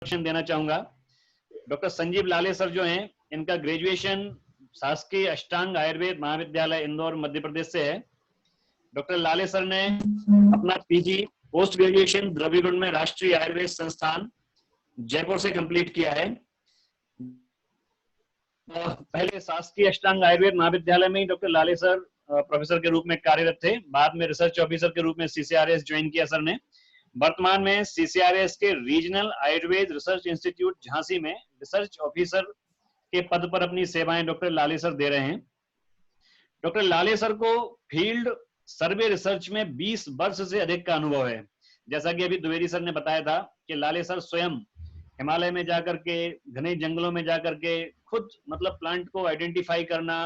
Introduction देना चाहूंगा। Doctor Sanjeev लाले सर जो हैं, इनका ग्रेजुएशन शासकीय अष्टांग आयुर्वेद महाविद्यालय इंदौर मध्य प्रदेश से है। डॉक्टर लाले सर ने अपना पीजी पोस्ट ग्रेजुएशन द्रविड़ में राष्ट्रीय आयुर्वेद संस्थान जयपुर से कंप्लीट किया है। पहले शासकीय अष्टांग आयुर्वेद महाविद्यालय में ही डॉक्टर लाले सर प्रोफेसर के रूप में कार्यरत थे। बाद में रिसर्च ऑफिसर के रूप में सीसीआरएस ज्वाइन किया सर ने। वर्तमान में सीसीआरएस के regional Ayurveda research institute Jhansi में रिसर्च ऑफिसर के पद पर अपनी सेवाएं डॉक्टर लाले सर दे रहे हैं। डॉक्टर लाले सर को फील्ड सर्वे रिसर्च में 20 वर्ष से अधिक का अनुभव है। जैसा कि अभी द्विवेदी सर ने बताया था कि लाले सर स्वयं हिमालय में जाकर के, घने जंगलों में जाकर के खुद मतलब प्लांट को आइडेंटिफाई करना,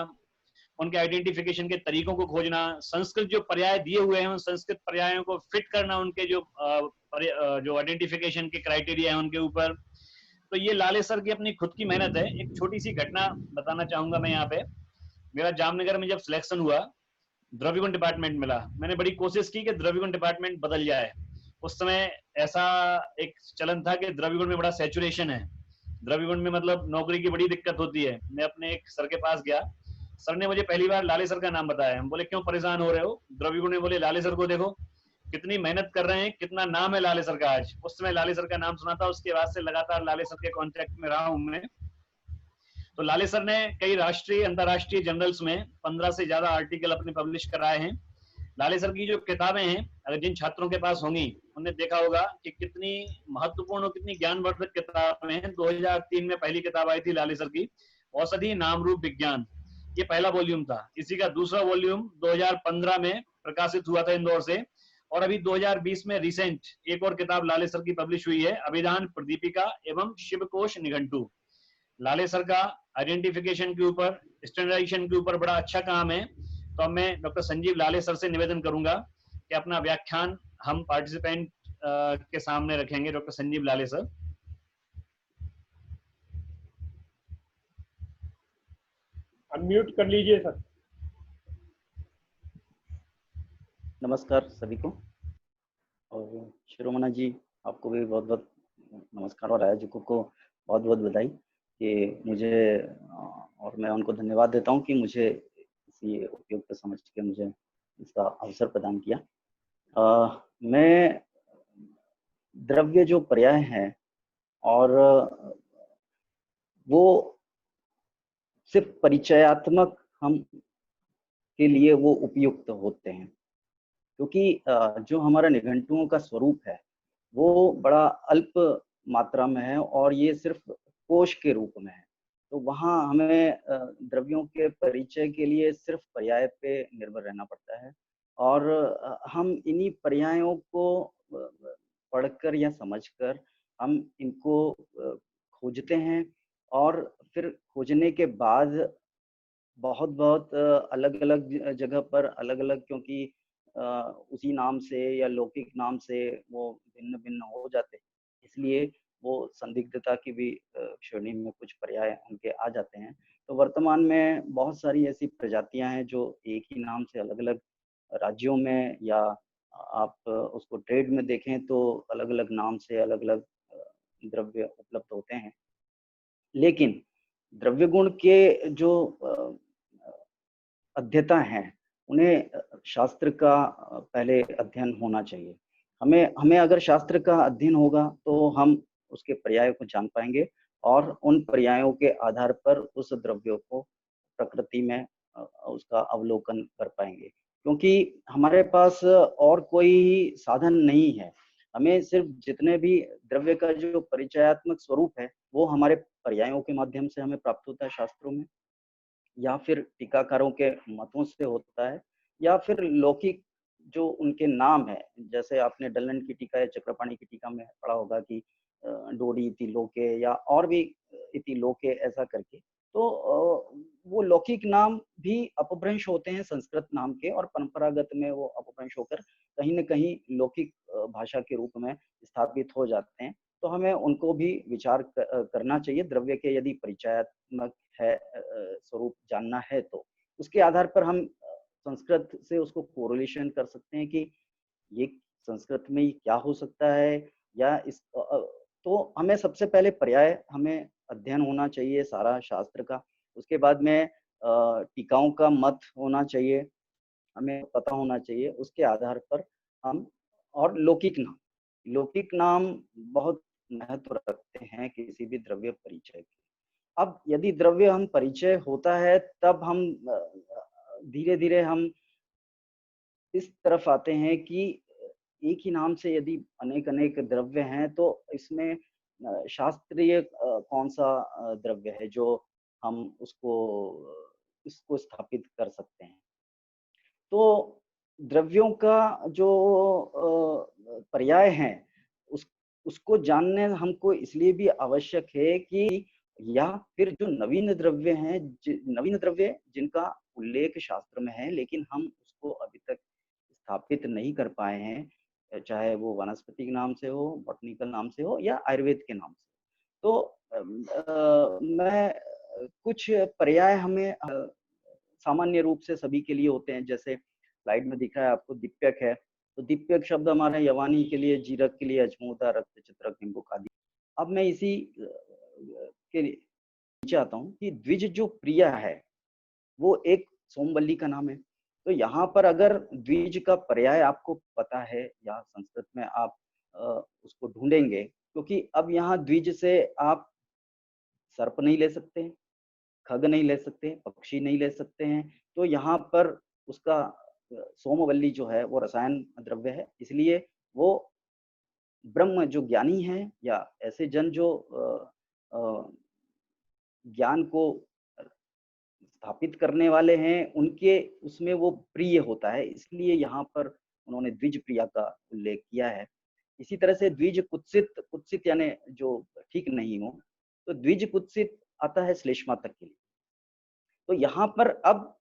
उनके आइडेंटिफिकेशन के तरीकों को खोजना, संस्कृत जो पर्याय दिए हुए हैं उन संस्कृत पर्यायों को फिट करना उनके जो आइडेंटिफिकेशन के क्राइटेरिया है उनके ऊपर। तो ये लाले सर की अपनी खुद की मेहनत है। एक छोटी सी घटना बताना चाहूंगा मैं यहाँ पे। मेरा जामनगर में जब सिलेक्शन हुआ, द्रविगुण डिपार्टमेंट मिला, मैंने बड़ी कोशिश की कि द्रविगुण डिपार्टमेंट बदल जाए। उस समय ऐसा एक चलन था कि द्रविगुण में बड़ा सैचुरेशन है, द्रविगुण में मतलब नौकरी की बड़ी दिक्कत होती है। मैं अपने एक सर के पास गया, सर ने मुझे पहली बार लाले सर का नाम बताया। हम बोले क्यों परेशान हो रहे हो? द्रविगुण ने बोले लाले सर को देखो कितनी मेहनत कर रहे हैं, कितना नाम है लाले सर का आज। उस समय लाले सर का नाम सुना था, उसके बाद से लगातार लाले सर के कॉन्टेक्ट में रहा हूं मैं। तो लाले सर ने कई राष्ट्रीय अंतर्राष्ट्रीय जर्नल्स में 15 से ज्यादा आर्टिकल अपने पब्लिश कराए हैं। लाले सर की जो किताबें हैं, अगर जिन छात्रों के पास होंगी उन्होंने देखा होगा कि कितनी महत्वपूर्ण और कितनी ज्ञानवर्धक किताबें हैं। 2003 में पहली किताब आई थी लाले सर की, औषधि नाम रूप विज्ञान। ये पहला वॉल्यूम था। इसी का दूसरा वॉल्यूम 2015 में प्रकाशित हुआ था इंदौर से। और अभी 2020 में रिसेंट एक और किताब लाले सर की पब्लिश हुई है, अभिधान प्रदीपिका एवं शिवकोश निघंटू। लाले सर का आइडेंटिफिकेशन के ऊपर, स्टैंडर्डाइजेशन के ऊपर बड़ा अच्छा काम है। तो अब मैं डॉक्टर संजीव लाले सर से निवेदन करूंगा कि अपना व्याख्यान हम पार्टिसिपेंट के सामने रखेंगे। डॉक्टर संजीव लाले सर। अनम्यूट कर लीजिए सर। नमस्कार सभी को, और शिरोमणि जी आपको भी बहुत बहुत नमस्कार, और आयोजकों को बहुत बहुत बधाई कि मुझे, और मैं उनको धन्यवाद देता हूं कि मुझे इसी उपयुक्त समझ के मुझे इसका अवसर प्रदान किया। मैं द्रव्य जो पर्याय हैं और वो सिर्फ परिचयात्मक हम के लिए वो उपयुक्त होते हैं, क्योंकि जो हमारा निघंटुओं का स्वरूप है वो बड़ा अल्प मात्रा में है और ये सिर्फ कोश के रूप में है। तो वहाँ हमें द्रव्यों के परिचय के लिए सिर्फ पर्याय पे निर्भर रहना पड़ता है, और हम इन्हीं पर्यायों को पढ़कर या समझकर हम इनको खोजते हैं, और फिर खोजने के बाद बहुत अलग अलग जगह पर अलग अलग, क्योंकि उसी नाम से या लौकिक नाम से वो भिन्न भिन्न हो जाते हैं, इसलिए वो संदिग्धता की भी श्रेणी में कुछ पर्याय उनके आ जाते हैं। तो वर्तमान में बहुत सारी ऐसी प्रजातियां हैं जो एक ही नाम से अलग अलग राज्यों में, या आप उसको ट्रेड में देखें तो अलग अलग नाम से अलग अलग द्रव्य उपलब्ध होते हैं। लेकिन द्रव्य गुण के जो अध्येता हैं उन्हें शास्त्र का पहले अध्ययन होना चाहिए। हमें अगर शास्त्र का अध्ययन होगा तो हम उसके पर्यायों को जान पाएंगे, और उन पर्यायों के आधार पर उस द्रव्यों को प्रकृति में उसका अवलोकन कर पाएंगे, क्योंकि हमारे पास और कोई साधन नहीं है। हमें सिर्फ जितने भी द्रव्य का जो परिचयात्मक स्वरूप है वो हमारे पर्यायों के माध्यम से हमें प्राप्त होता है शास्त्रों में, या फिर टीकाकारों के मतों से होता है, या फिर लौकिक जो उनके नाम है, जैसे आपने डलन की टीका या चक्रपाणी की टीका में पढ़ा होगा कि डोडी इति लोके या और भी इति लोके ऐसा करके। तो वो लौकिक नाम भी अपभ्रंश होते हैं संस्कृत नाम के, और परंपरागत में वो अपभ्रंश होकर कहीं न कहीं लौकिक भाषा के रूप में स्थापित हो जाते हैं। तो हमें उनको भी विचार करना चाहिए। द्रव्य के यदि परिचयात्मक है स्वरूप जानना है तो उसके आधार पर हम संस्कृत से उसको कोरिलेशन कर सकते हैं कि ये संस्कृत में क्या हो सकता है, या तो हमें सबसे पहले पर्याय हमें अध्ययन होना चाहिए सारा शास्त्र का। उसके बाद में टीकाओं का मत होना चाहिए, हमें पता होना चाहिए। उसके आधार पर हम, और लौकिक नाम बहुत महत्व रखते हैं किसी भी द्रव्य परिचय के। अब यदि द्रव्य हम परिचय होता है तब हम धीरे धीरे हम इस तरफ आते हैं कि एक ही नाम से यदि अनेक अनेक द्रव्य हैं तो इसमें शास्त्रीय कौन सा द्रव्य है जो हम इसको स्थापित कर सकते हैं। तो द्रव्यों का जो पर्याय है उसको जानने हमको इसलिए भी आवश्यक है कि या फिर जो नवीन द्रव्य जिनका उल्लेख शास्त्र में है लेकिन हम उसको अभी तक स्थापित नहीं कर पाए हैं, चाहे वो वनस्पति के नाम से हो, बॉटनिकल नाम से हो या आयुर्वेद के नाम से। तो मैं कुछ पर्याय हमें सामान्य रूप से सभी के लिए होते हैं। जैसे स्लाइड में दिख रहा है आपको दिप्यक है, तो दिप्यक शब्द हमारा यवानी के लिए, जीरक के लिए अजमोदा, रक्त चित्रक, निम्बुक आदि। अब मैं इसी के नीचे आता हूँ कि द्विज जो प्रिया है वो एक सोमवल्ली का नाम है। तो यहाँ पर अगर द्विज का पर्याय आपको पता है या संस्कृत में आप उसको ढूंढेंगे, क्योंकि अब यहाँ द्विज से आप सर्प नहीं ले सकते, खग नहीं ले सकते, पक्षी नहीं ले सकते हैं। तो यहाँ पर उसका सोमवल्ली जो है वो रसायन द्रव्य है, इसलिए वो ब्रह्म जो ज्ञानी है या ऐसे जन जो ज्ञान को स्थापित करने वाले हैं, उनके उसमें वो प्रिय होता है, इसलिए यहाँ पर उन्होंने द्विज प्रिया का उल्लेख किया है। इसी तरह से द्विज कुत्सित यानी जो ठीक नहीं हो, तो द्विज कुत्सित आता है श्लेष्मा तक के लिए। तो यहाँ पर अब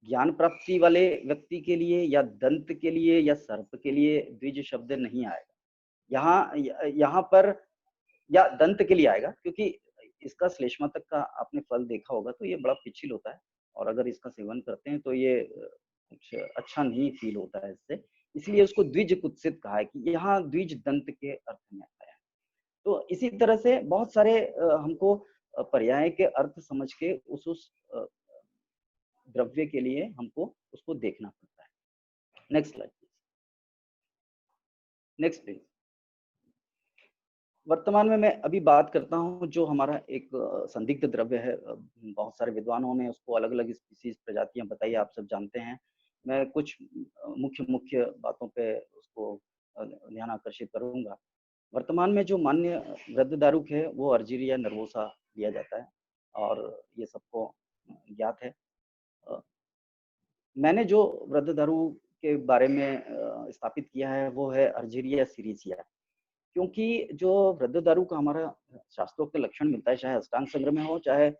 ज्ञान प्राप्ति वाले व्यक्ति के लिए या दंत के लिए या सर्प के लिए द्विज शब्द नहीं आएगा। यहाँ पर या दंत के लिए आएगा, क्योंकि इसका श्लेष्मा तक का आपने फल देखा होगा तो ये बड़ा पिछिल होता है, और अगर इसका सेवन करते हैं तो ये कुछ अच्छा नहीं फील होता है इससे, इसलिए उसको द्विज कुत्सित कहा है कि यहाँ द्विज दंत के अर्थ में आया है। तो इसी तरह से बहुत सारे हमको पर्याय के अर्थ समझ के उस द्रव्य के लिए हमको उसको देखना पड़ता है। Next slide please. Next please. वर्तमान में मैं अभी बात करता हूं जो हमारा एक संदिग्ध द्रव्य है। बहुत सारे विद्वानों ने उसको अलग अलग स्पीसीज प्रजातियां बताई, आप सब जानते हैं। मैं कुछ मुख्य बातों पे उसको ध्यान आकर्षित करूंगा। वर्तमान में जो मान्य वृद्ध दारुक है वो अर्जीरिया नर्वोसा लिया जाता है, और ये सबको ज्ञात है। मैंने जो वृद्ध दारू के बारे में स्थापित किया है वो है अर्जीरिया सीरीजिया, क्योंकि जो वृद्ध दारू का हमारा शास्त्रोक्त लक्षण मिलता है, चाहे अष्टांग संग्रह में हो, चाहे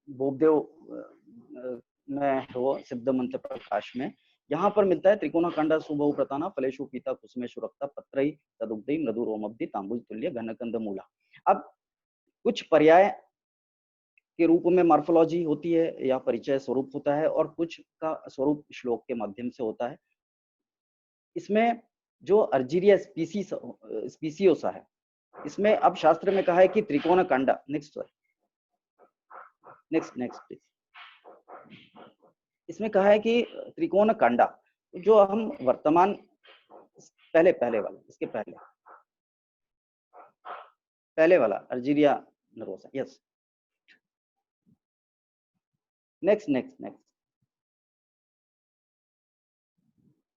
बोधदेव में हो, सिद्ध मंत्र प्रकाश में, यहाँ पर मिलता है त्रिकोणाकांडा सुबहु प्रताना फलेशु पीता कुसुमेशु रक्ता पत्रई तदुग्धई मृदु रोमब्धि तांबुल तुल्य घनकंद मूला। अब कुछ पर्याय के रूप में मॉर्फोलॉजी होती है या परिचय स्वरूप होता है, और कुछ का स्वरूप श्लोक के माध्यम से होता है। इसमें जो अर्जीरिया स्पीसियोसा है, इसमें अब शास्त्र में कहा है कि त्रिकोण कांडा, नेक्स्ट प्लीज। इसमें कहा है कि त्रिकोण कांडा, जो हम वर्तमान पहले वाला, इसके पहले वाला Argyreia nervosa, yes.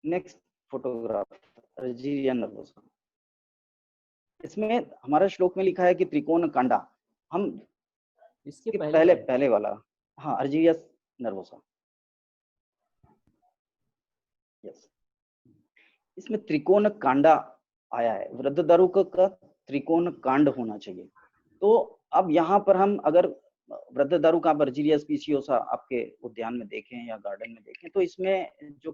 Next photograph Argyreia nervosa. इसमें हमारा श्लोक में लिखा है कि त्रिकोण कांडा, हम इसके पहले वाला, हाँ, अर्जीरिया नर्वोसा, यस। इसमें त्रिकोण कांडा आया है, वृद्ध दारुक का त्रिकोण कांड होना चाहिए। तो अब यहाँ पर हम अगर वृद्ध दारुक आप अर्जीरिया स्पीसियोसा आपके उद्यान में देखें या गार्डन में देखें, तो इसमें जो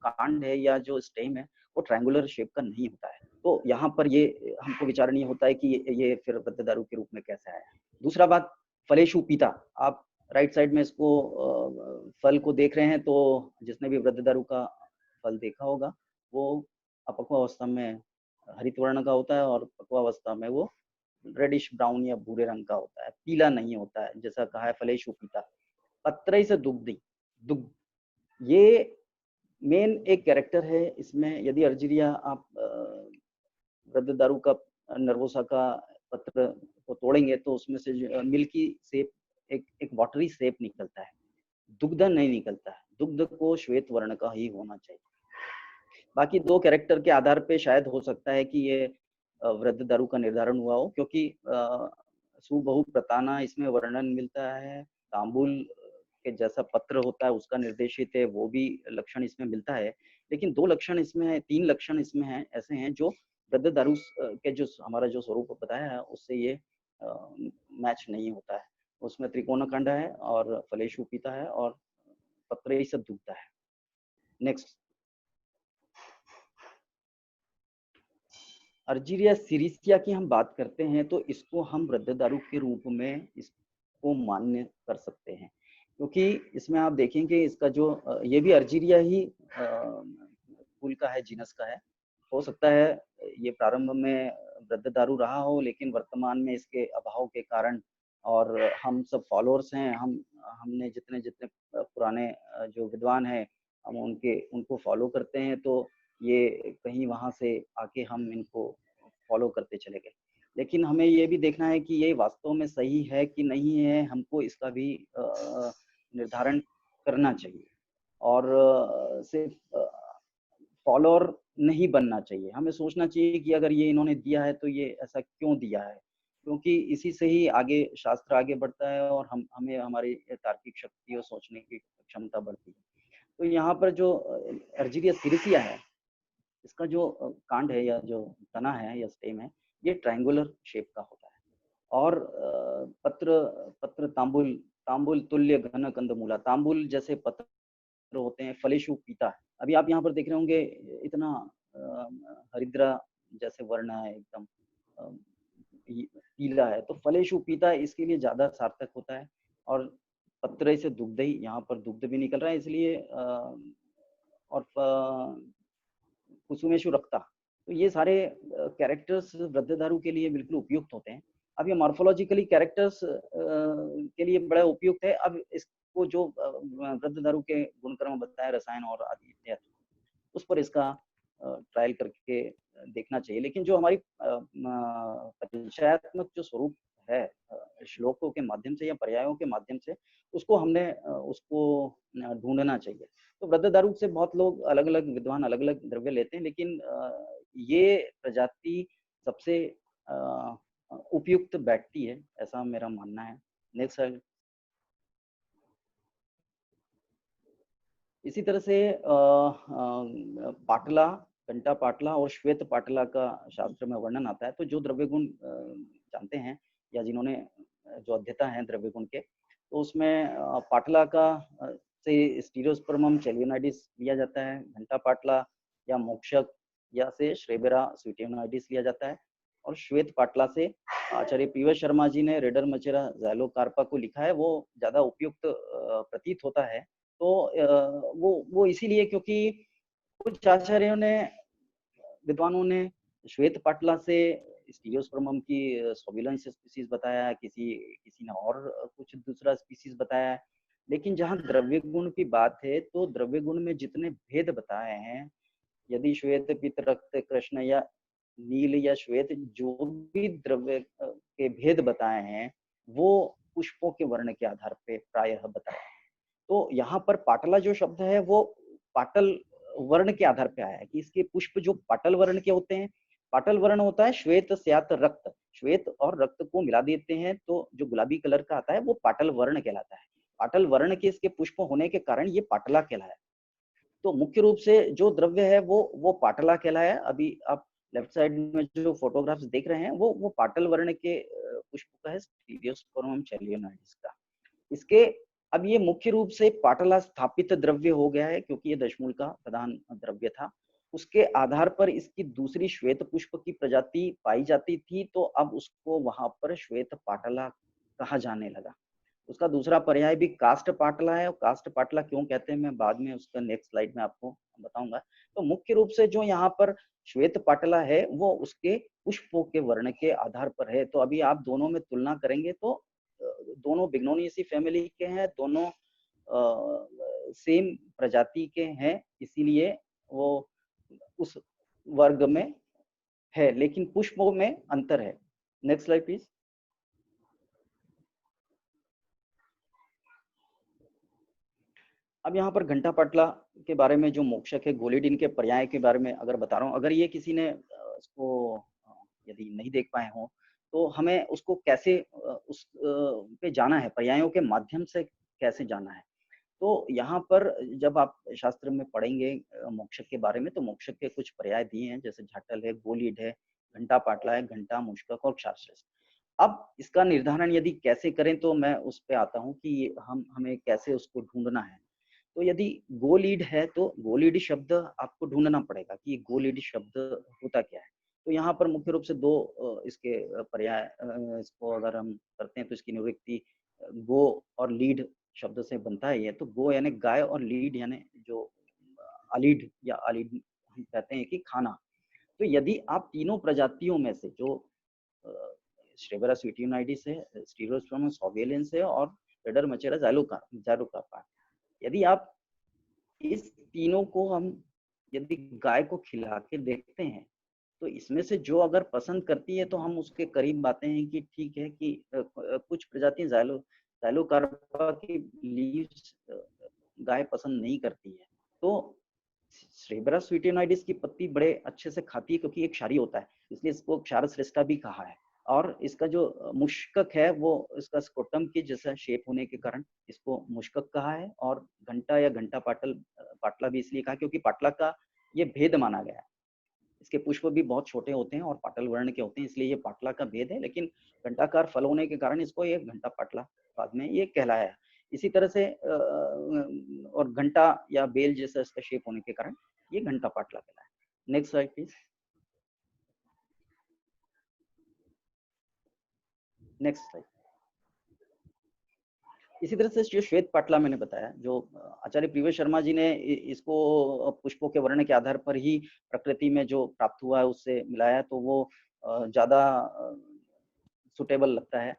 कांड है या जो स्टेम है वो ट्रायंगुलर शेप का नहीं होता है। तो यहाँ पर ये हमको विचारणीय होता है कि ये फिर वृद्ध दारू के रूप में कैसे आया। दूसरा बात, फलेशु पीता, आप राइट साइड में इसको फल को देख रहे हैं, तो जिसने भी वृद्ध दारू का फल देखा होगा, वो अपक्वावस्था में हरित वर्ण का होता है और पक्वावस्था में वो रेडिश ब्राउन या भूरे रंग का होता है, पीला नहीं होता है, जैसा कहा है फलेषु पीता। पत्रई से दुग्धि, दुग्ध, ये मेन एक कैरेक्टर है इसमें। यदि अर्जिरिया आप वृद्ध दारू का नर्वोसा का पत्र को तोड़ेंगे तो उसमें से मिल्की सेप, एक वाटरी सेप निकलता है, दुग्ध नहीं निकलता है। दुग्ध को श्वेत वर्ण का ही होना चाहिए। बाकी दो कैरेक्टर के आधार पे शायद हो सकता है कि ये वृद्ध दारू का निर्धारण हुआ हो, क्योंकि सुबहु प्रताना इसमें वर्णन मिलता है, तांबुल के जैसा पत्र होता है उसका निर्देशित है, वो भी लक्षण इसमें मिलता है। लेकिन दो लक्षण इसमें, तीन लक्षण इसमें हैं, ऐसे हैं जो वृद्ध दारू के जो हमारा जो स्वरूप बताया है उससे ये मैच नहीं होता है। उसमें त्रिकोणखंड है और फलेषु पीता है और पत्र सब दुग्ध है। नेक्स्ट, अर्जिरिया सीरिसिया की हम बात करते हैं तो इसको हम वृद्ध दारू के रूप में इसको मान्य कर सकते हैं, क्योंकि इसमें आप देखेंगे इसका जो ये भी अर्जिरिया ही कुल का है, जीनस का है। हो सकता है ये प्रारंभ में वृद्ध दारू रहा हो, लेकिन वर्तमान में इसके अभाव के कारण और हम सब फॉलोअर्स हैं, हमने जितने जितने पुराने जो विद्वान हैं हम उनको फॉलो करते हैं, तो ये कहीं वहां से आके हम इनको फॉलो करते चले गए। लेकिन हमें ये भी देखना है कि ये वास्तव में सही है कि नहीं है, हमको इसका भी निर्धारण करना चाहिए और सिर्फ फॉलोअर नहीं बनना चाहिए। हमें सोचना चाहिए कि अगर ये इन्होंने दिया है तो ये ऐसा क्यों दिया है, क्योंकि इसी से ही आगे शास्त्र आगे बढ़ता है और हमें हमारी तार्किक शक्ति और सोचने की क्षमता बढ़ती है। तो यहाँ पर जो अर्जिरिया सीरिसिया है, इसका जो कांड है या जो तना है या स्टेम है, ये ट्रायंगुलर शेप का होता है और पत्र तांबुल तुल्य घन कंदमूला, तांबुल जैसे पत्र होते हैं। फलेषु पीता, अभी आप यहाँ पर देख रहे होंगे इतना हरिद्रा जैसे वर्ण है, एकदम पीला है, तो फलेषु पीता इसके लिए ज्यादा सार्थक होता है। और पत्र से दुग्ध ही, यहाँ पर दुग्ध भी निकल रहा है इसलिए और कुसुमेशु रक्ता, तो ये सारे कैरेक्टर्स वृद्ध दारू के लिए बिल्कुल उपयुक्त होते हैं। अब ये मॉर्फोलॉजिकली कैरेक्टर्स के लिए बड़ा उपयुक्त है। अब इसको जो वृद्ध दारू के गुणकर्म बताए, रसायन और आदि इत्यादि, उस पर इसका ट्रायल करके देखना चाहिए। लेकिन जो हमारी परिचयात्मक जो स्वरूप है श्लोकों के माध्यम से या पर्यायों के माध्यम से, उसको हमने उसको ढूंढना चाहिए। तो वृद्ध दारू से बहुत लोग अलग अलग विद्वान अलग अलग द्रव्य लेते हैं, लेकिन ये प्रजाति सबसे उपयुक्त बैठती है, ऐसा मेरा मानना है। नेक्स्ट, इसी तरह से पाटला, घंटा पाटला और श्वेत पाटला का शास्त्र में वर्णन आता है। तो जो द्रव्य गुण जानते हैं या जिन्होंने जो अध्येता है द्रव्य गुण के, तो उसमें पाटला का से स्टीरियोस्पर्मम चेलियोनाइडिस लिया जाता है, घंटा पाटला या मोक्षक या से श्रेबेरा स्वीटियोनाइडिस लिया जाता है, और श्वेत पाटला से आचार्य पीवी शर्मा जी ने रेडर मचेरा ज़ैलोकार्पा को लिखा है, वो ज्यादा उपयुक्त प्रतीत होता है। तो वो इसीलिए क्योंकि कुछ आचार्यों ने, विद्वानों ने श्वेत पाटला से स्टीरियोस्पर्मम की सोबिलेंस स्पीसीज बताया है, किसी ने और कुछ दूसरा स्पीसीज बताया है। लेकिन जहाँ द्रव्य गुण की बात है, तो द्रव्य गुण में जितने भेद बताए हैं, यदि श्वेत पित्त रक्त कृष्ण या नील या श्वेत, जो भी द्रव्य के भेद बताए हैं वो पुष्पों के वर्ण के आधार पे प्रायः बताए हैं। तो यहाँ पर पाटला जो शब्द है वो पाटल वर्ण के आधार पे आया है कि इसके पुष्प जो पाटल वर्ण के होते हैं। पाटल वर्ण होता है श्वेत स्यात रक्त, श्वेत और रक्त को मिला देते हैं तो जो गुलाबी कलर का आता है वो पाटल वर्ण कहलाता है। पाटल वर्ण के इसके पुष्प होने के कारण ये पाटला कहलाया। तो मुख्य रूप से जो द्रव्य है वो पाटला कहलाया। अभी आप लेफ्ट साइड में जो फोटोग्राफ्स देख रहे हैं वो पाटल वर्ण के पुष्प का है, स्टीरियोस्पर्मम चेलियोनाइडिस का। इसके अब ये मुख्य रूप से पाटला स्थापित द्रव्य हो गया है क्योंकि ये दशमूल का प्रधान द्रव्य था। उसके आधार पर इसकी दूसरी श्वेत पुष्प की प्रजाति पाई जाती थी, तो अब उसको वहां पर श्वेत पाटला कहा जाने लगा। उसका दूसरा पर्याय भी कास्ट पाटला है, और कास्ट पाटला क्यों कहते हैं मैं बाद में उसका नेक्स्ट स्लाइड में आपको बताऊंगा। तो मुख्य रूप से जो यहाँ पर श्वेत पाटला है वो उसके पुष्पों के वर्ण के आधार पर है। तो अभी आप दोनों में तुलना करेंगे तो दोनों बिग्नोनियेसी फैमिली के हैं, दोनों सेम प्रजाति के हैं, इसीलिए वो उस वर्ग में है, लेकिन पुष्पों में अंतर है। Next slide please. अब यहाँ पर घंटा पाटला के बारे में जो मोक्षक है, गोलिडिन के पर्याय के बारे में अगर बता रहा हूँ, अगर ये किसी ने इसको यदि नहीं देख पाए हों तो हमें उसको कैसे उस पे जाना है, पर्यायों के माध्यम से कैसे जाना है। तो यहाँ पर जब आप शास्त्र में पढ़ेंगे मोक्षक के बारे में, तो मोक्षक के कुछ पर्याय दिए हैं, जैसे झाटल है, गोलीड है, घंटा पाटला है, घंटा मुष्कक और क्षारश्रेष्ठ। अब इसका निर्धारण यदि कैसे करें तो मैं उस पे आता हूँ कि हमें कैसे उसको ढूंढना है। तो यदि गोलीड है तो गोलीड शब्द आपको ढूंढना पड़ेगा कि गोलीड शब्द होता क्या है। तो यहाँ पर मुख्य रूप से दो इसके पर्याय, इसको अगर हम करते हैं तो इसकी निवृत्ति गो और लीड शब्द से बनता है। ये तो गो यानी गाय और लीड यानी जो अलीड या अलीड हम कहते हैं कि खाना। तो यदि आप तीनों प्रजातियों में से जो स्ट्रेबरा स्वीटियोनाइडिस है, स्टीरोस्पर्मस ओवेलियंस है और रेडर मचेरा ज़ाइलोकार्पा, यदि आप इस तीनों को हम यदि गाय को खिला के देखते हैं तो इसमें से जो अगर पसंद करती है तो हम उसके करीब आते हैं कि ठीक है कि कुछ प्रजातियां ज़ाइलोकार्पा की लीव्स गाय पसंद नहीं करती है। तो स्ट्रेबरा स्वीटियोनाइडिस की पत्ती बड़े अच्छे से खाती है क्योंकि एक क्षारीय होता है, इसलिए इसको क्षारश्रेष्ठा भी कहा है। और इसका जो मुष्कक है वो इसका स्क्रोटम के जैसा शेप होने के कारण इसको मुष्कक कहा है। और घंटा या घंटा पाटला भी इसलिए कहा क्योंकि पाटला का ये भेद माना गया है। इसके पुष्प भी बहुत छोटे होते हैं और पाटल वर्ण के होते हैं, इसलिए ये पाटला का भेद है, लेकिन घंटाकार फल होने के कारण इसको ये घंटा पाटला बाद में ये कहलाया है। इसी तरह से और घंटा या बेल जैसा इसका शेप होने के कारण ये घंटा पाटला कहलाया है। Next slide please. Next slide. इसी तरह से जो श्वेत पाटला मैंने बताया, जो आचार्य प्रिवेश शर्मा जी ने इसको पुष्पों के वर्ण के आधार पर ही प्रकृति में जो प्राप्त हुआ है उससे मिलाया, तो वो ज्यादा सुटेबल लगता है।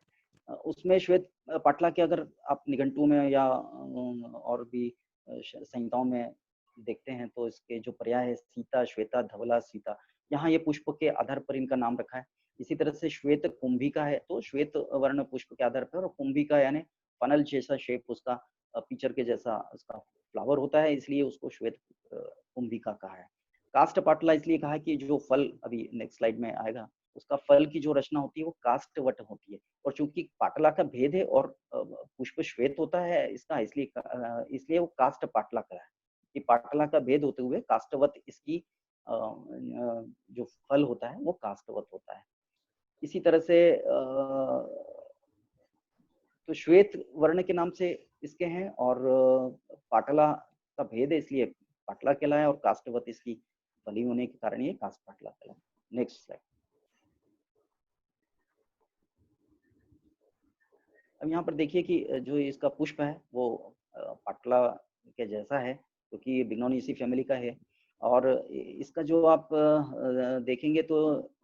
उसमें श्वेत पाटला के अगर आप निघंटू में या और भी संहिताओं में देखते हैं तो इसके जो पर्याय है सीता, श्वेता, धवला, सीता, यहाँ ये पुष्प के आधार पर इनका नाम रखा है। इसी तरह से श्वेत कुंभिका है तो श्वेत वर्ण पुष्प के आधार पर, और कुंभिका यानी फनल जैसा शेप उसका, पिक्चर के जैसा उसका फ्लावर होता है, इसलिए उसको श्वेत कुंभिका कहा है। कास्ट पाटला इसलिए कहा है कि जो फल अभी नेक्स्ट स्लाइड में आएगा उसका फल की जो रचना होती है वो काष्ठवट होती है, और चूंकि पाटला का भेद है और पुष्प श्वेत होता है इसका, इसलिए वो काष्ठ पाटला कहा है कि पाटला का भेद होते हुए काष्ठवत इसकी जो फल होता है वो काष्ठवत होता है। इसी तरह से तो श्वेत वर्ण के नाम से इसके हैं, और पाटला का भेद है इसलिए पाटला कहलाया, और काष्ठवत इसकी फली होने के कारण ये काष्ठ पाटला कहलाया। Next slide. अब यहाँ पर देखिए कि जो इसका पुष्प है वो पाटला के जैसा है क्योंकि ये बिग्नोनियेसी फैमिली का है, और इसका जो आप देखेंगे तो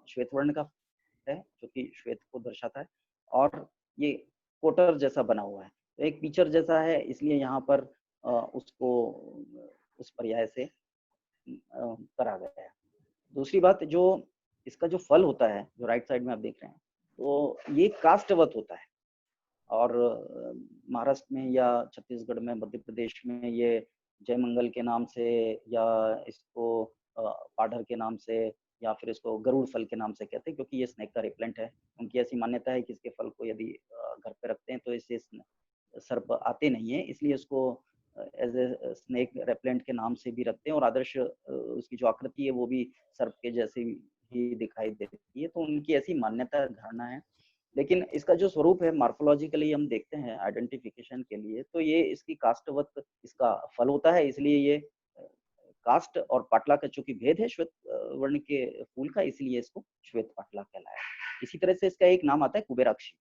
श्वेत वर्ण का है जो कि श्वेत को दर्शाता है, और ये कोटर जैसा बना हुआ है, तो एक पिक्चर जैसा है, इसलिए यहाँ पर उसको उस पर्याय से करा गया है। दूसरी बात, जो इसका जो फल होता है जो राइट साइड में आप देख रहे हैं, तो ये काष्ठवत होता है, और महाराष्ट्र में या छत्तीसगढ़ में, मध्य प्रदेश में ये जयमंगल के नाम से, या इसको पाढ़र के नाम से, या फिर इसको गरुड़ फल के नाम से कहते हैं क्योंकि ये स्नेक का रिपेलेंट है। उनकी ऐसी मान्यता है कि इसके फल को यदि घर पे रखते हैं तो इससे सर्प आते नहीं है, इसलिए इसको एज ए स्नेक रेपेलेंट के नाम से भी रखते हैं, और आदर्श उसकी जो आकृति है वो भी सर्प के जैसे ही दिखाई देती है, तो उनकी ऐसी मान्यता धारणा है। लेकिन इसका जो स्वरूप है मार्फोलॉजिकली हम देखते हैं आइडेंटिफिकेशन के लिए, तो ये इसकी काष्ठवत इसका फल होता है, इसलिए ये काष्ठ और पाटला का चूंकि भेद है श्वेत वर्ण के फूल का, इसलिए इसको श्वेत पाटला कहलाया। इसी तरह से इसका एक नाम आता है कुबेराक्षी।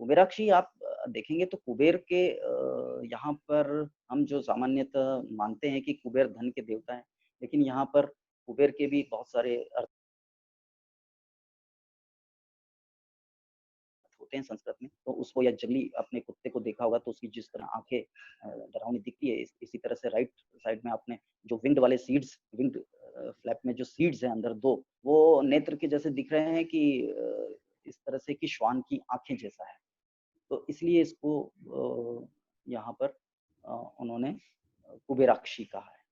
कुबेराक्षी आप देखेंगे तो कुबेर के यहाँ पर हम जो सामान्यतः मानते हैं कि कुबेर धन के देवता हैं, लेकिन यहाँ पर कुबेर के भी बहुत सारे अर्थ होते हैं संस्कृत में। तो उसको, या जंगली अपने कुत्ते को देखा होगा तो उसकी जिस तरह आंखें डरावनी दिखती है, इसी तरह से राइट साइड में आपने जो विंग्ड वाले सीड्स, विंग्ड फ्लैप में जो सीड्स हैं अंदर दो, वो नेत्र के जैसे दिख रहे हैं कि इस तरह से कि श्वान की आंखें जैसा है। तो इसलिए इसको यहाँ पर उन्होंने कुबेराक्षी कहा है।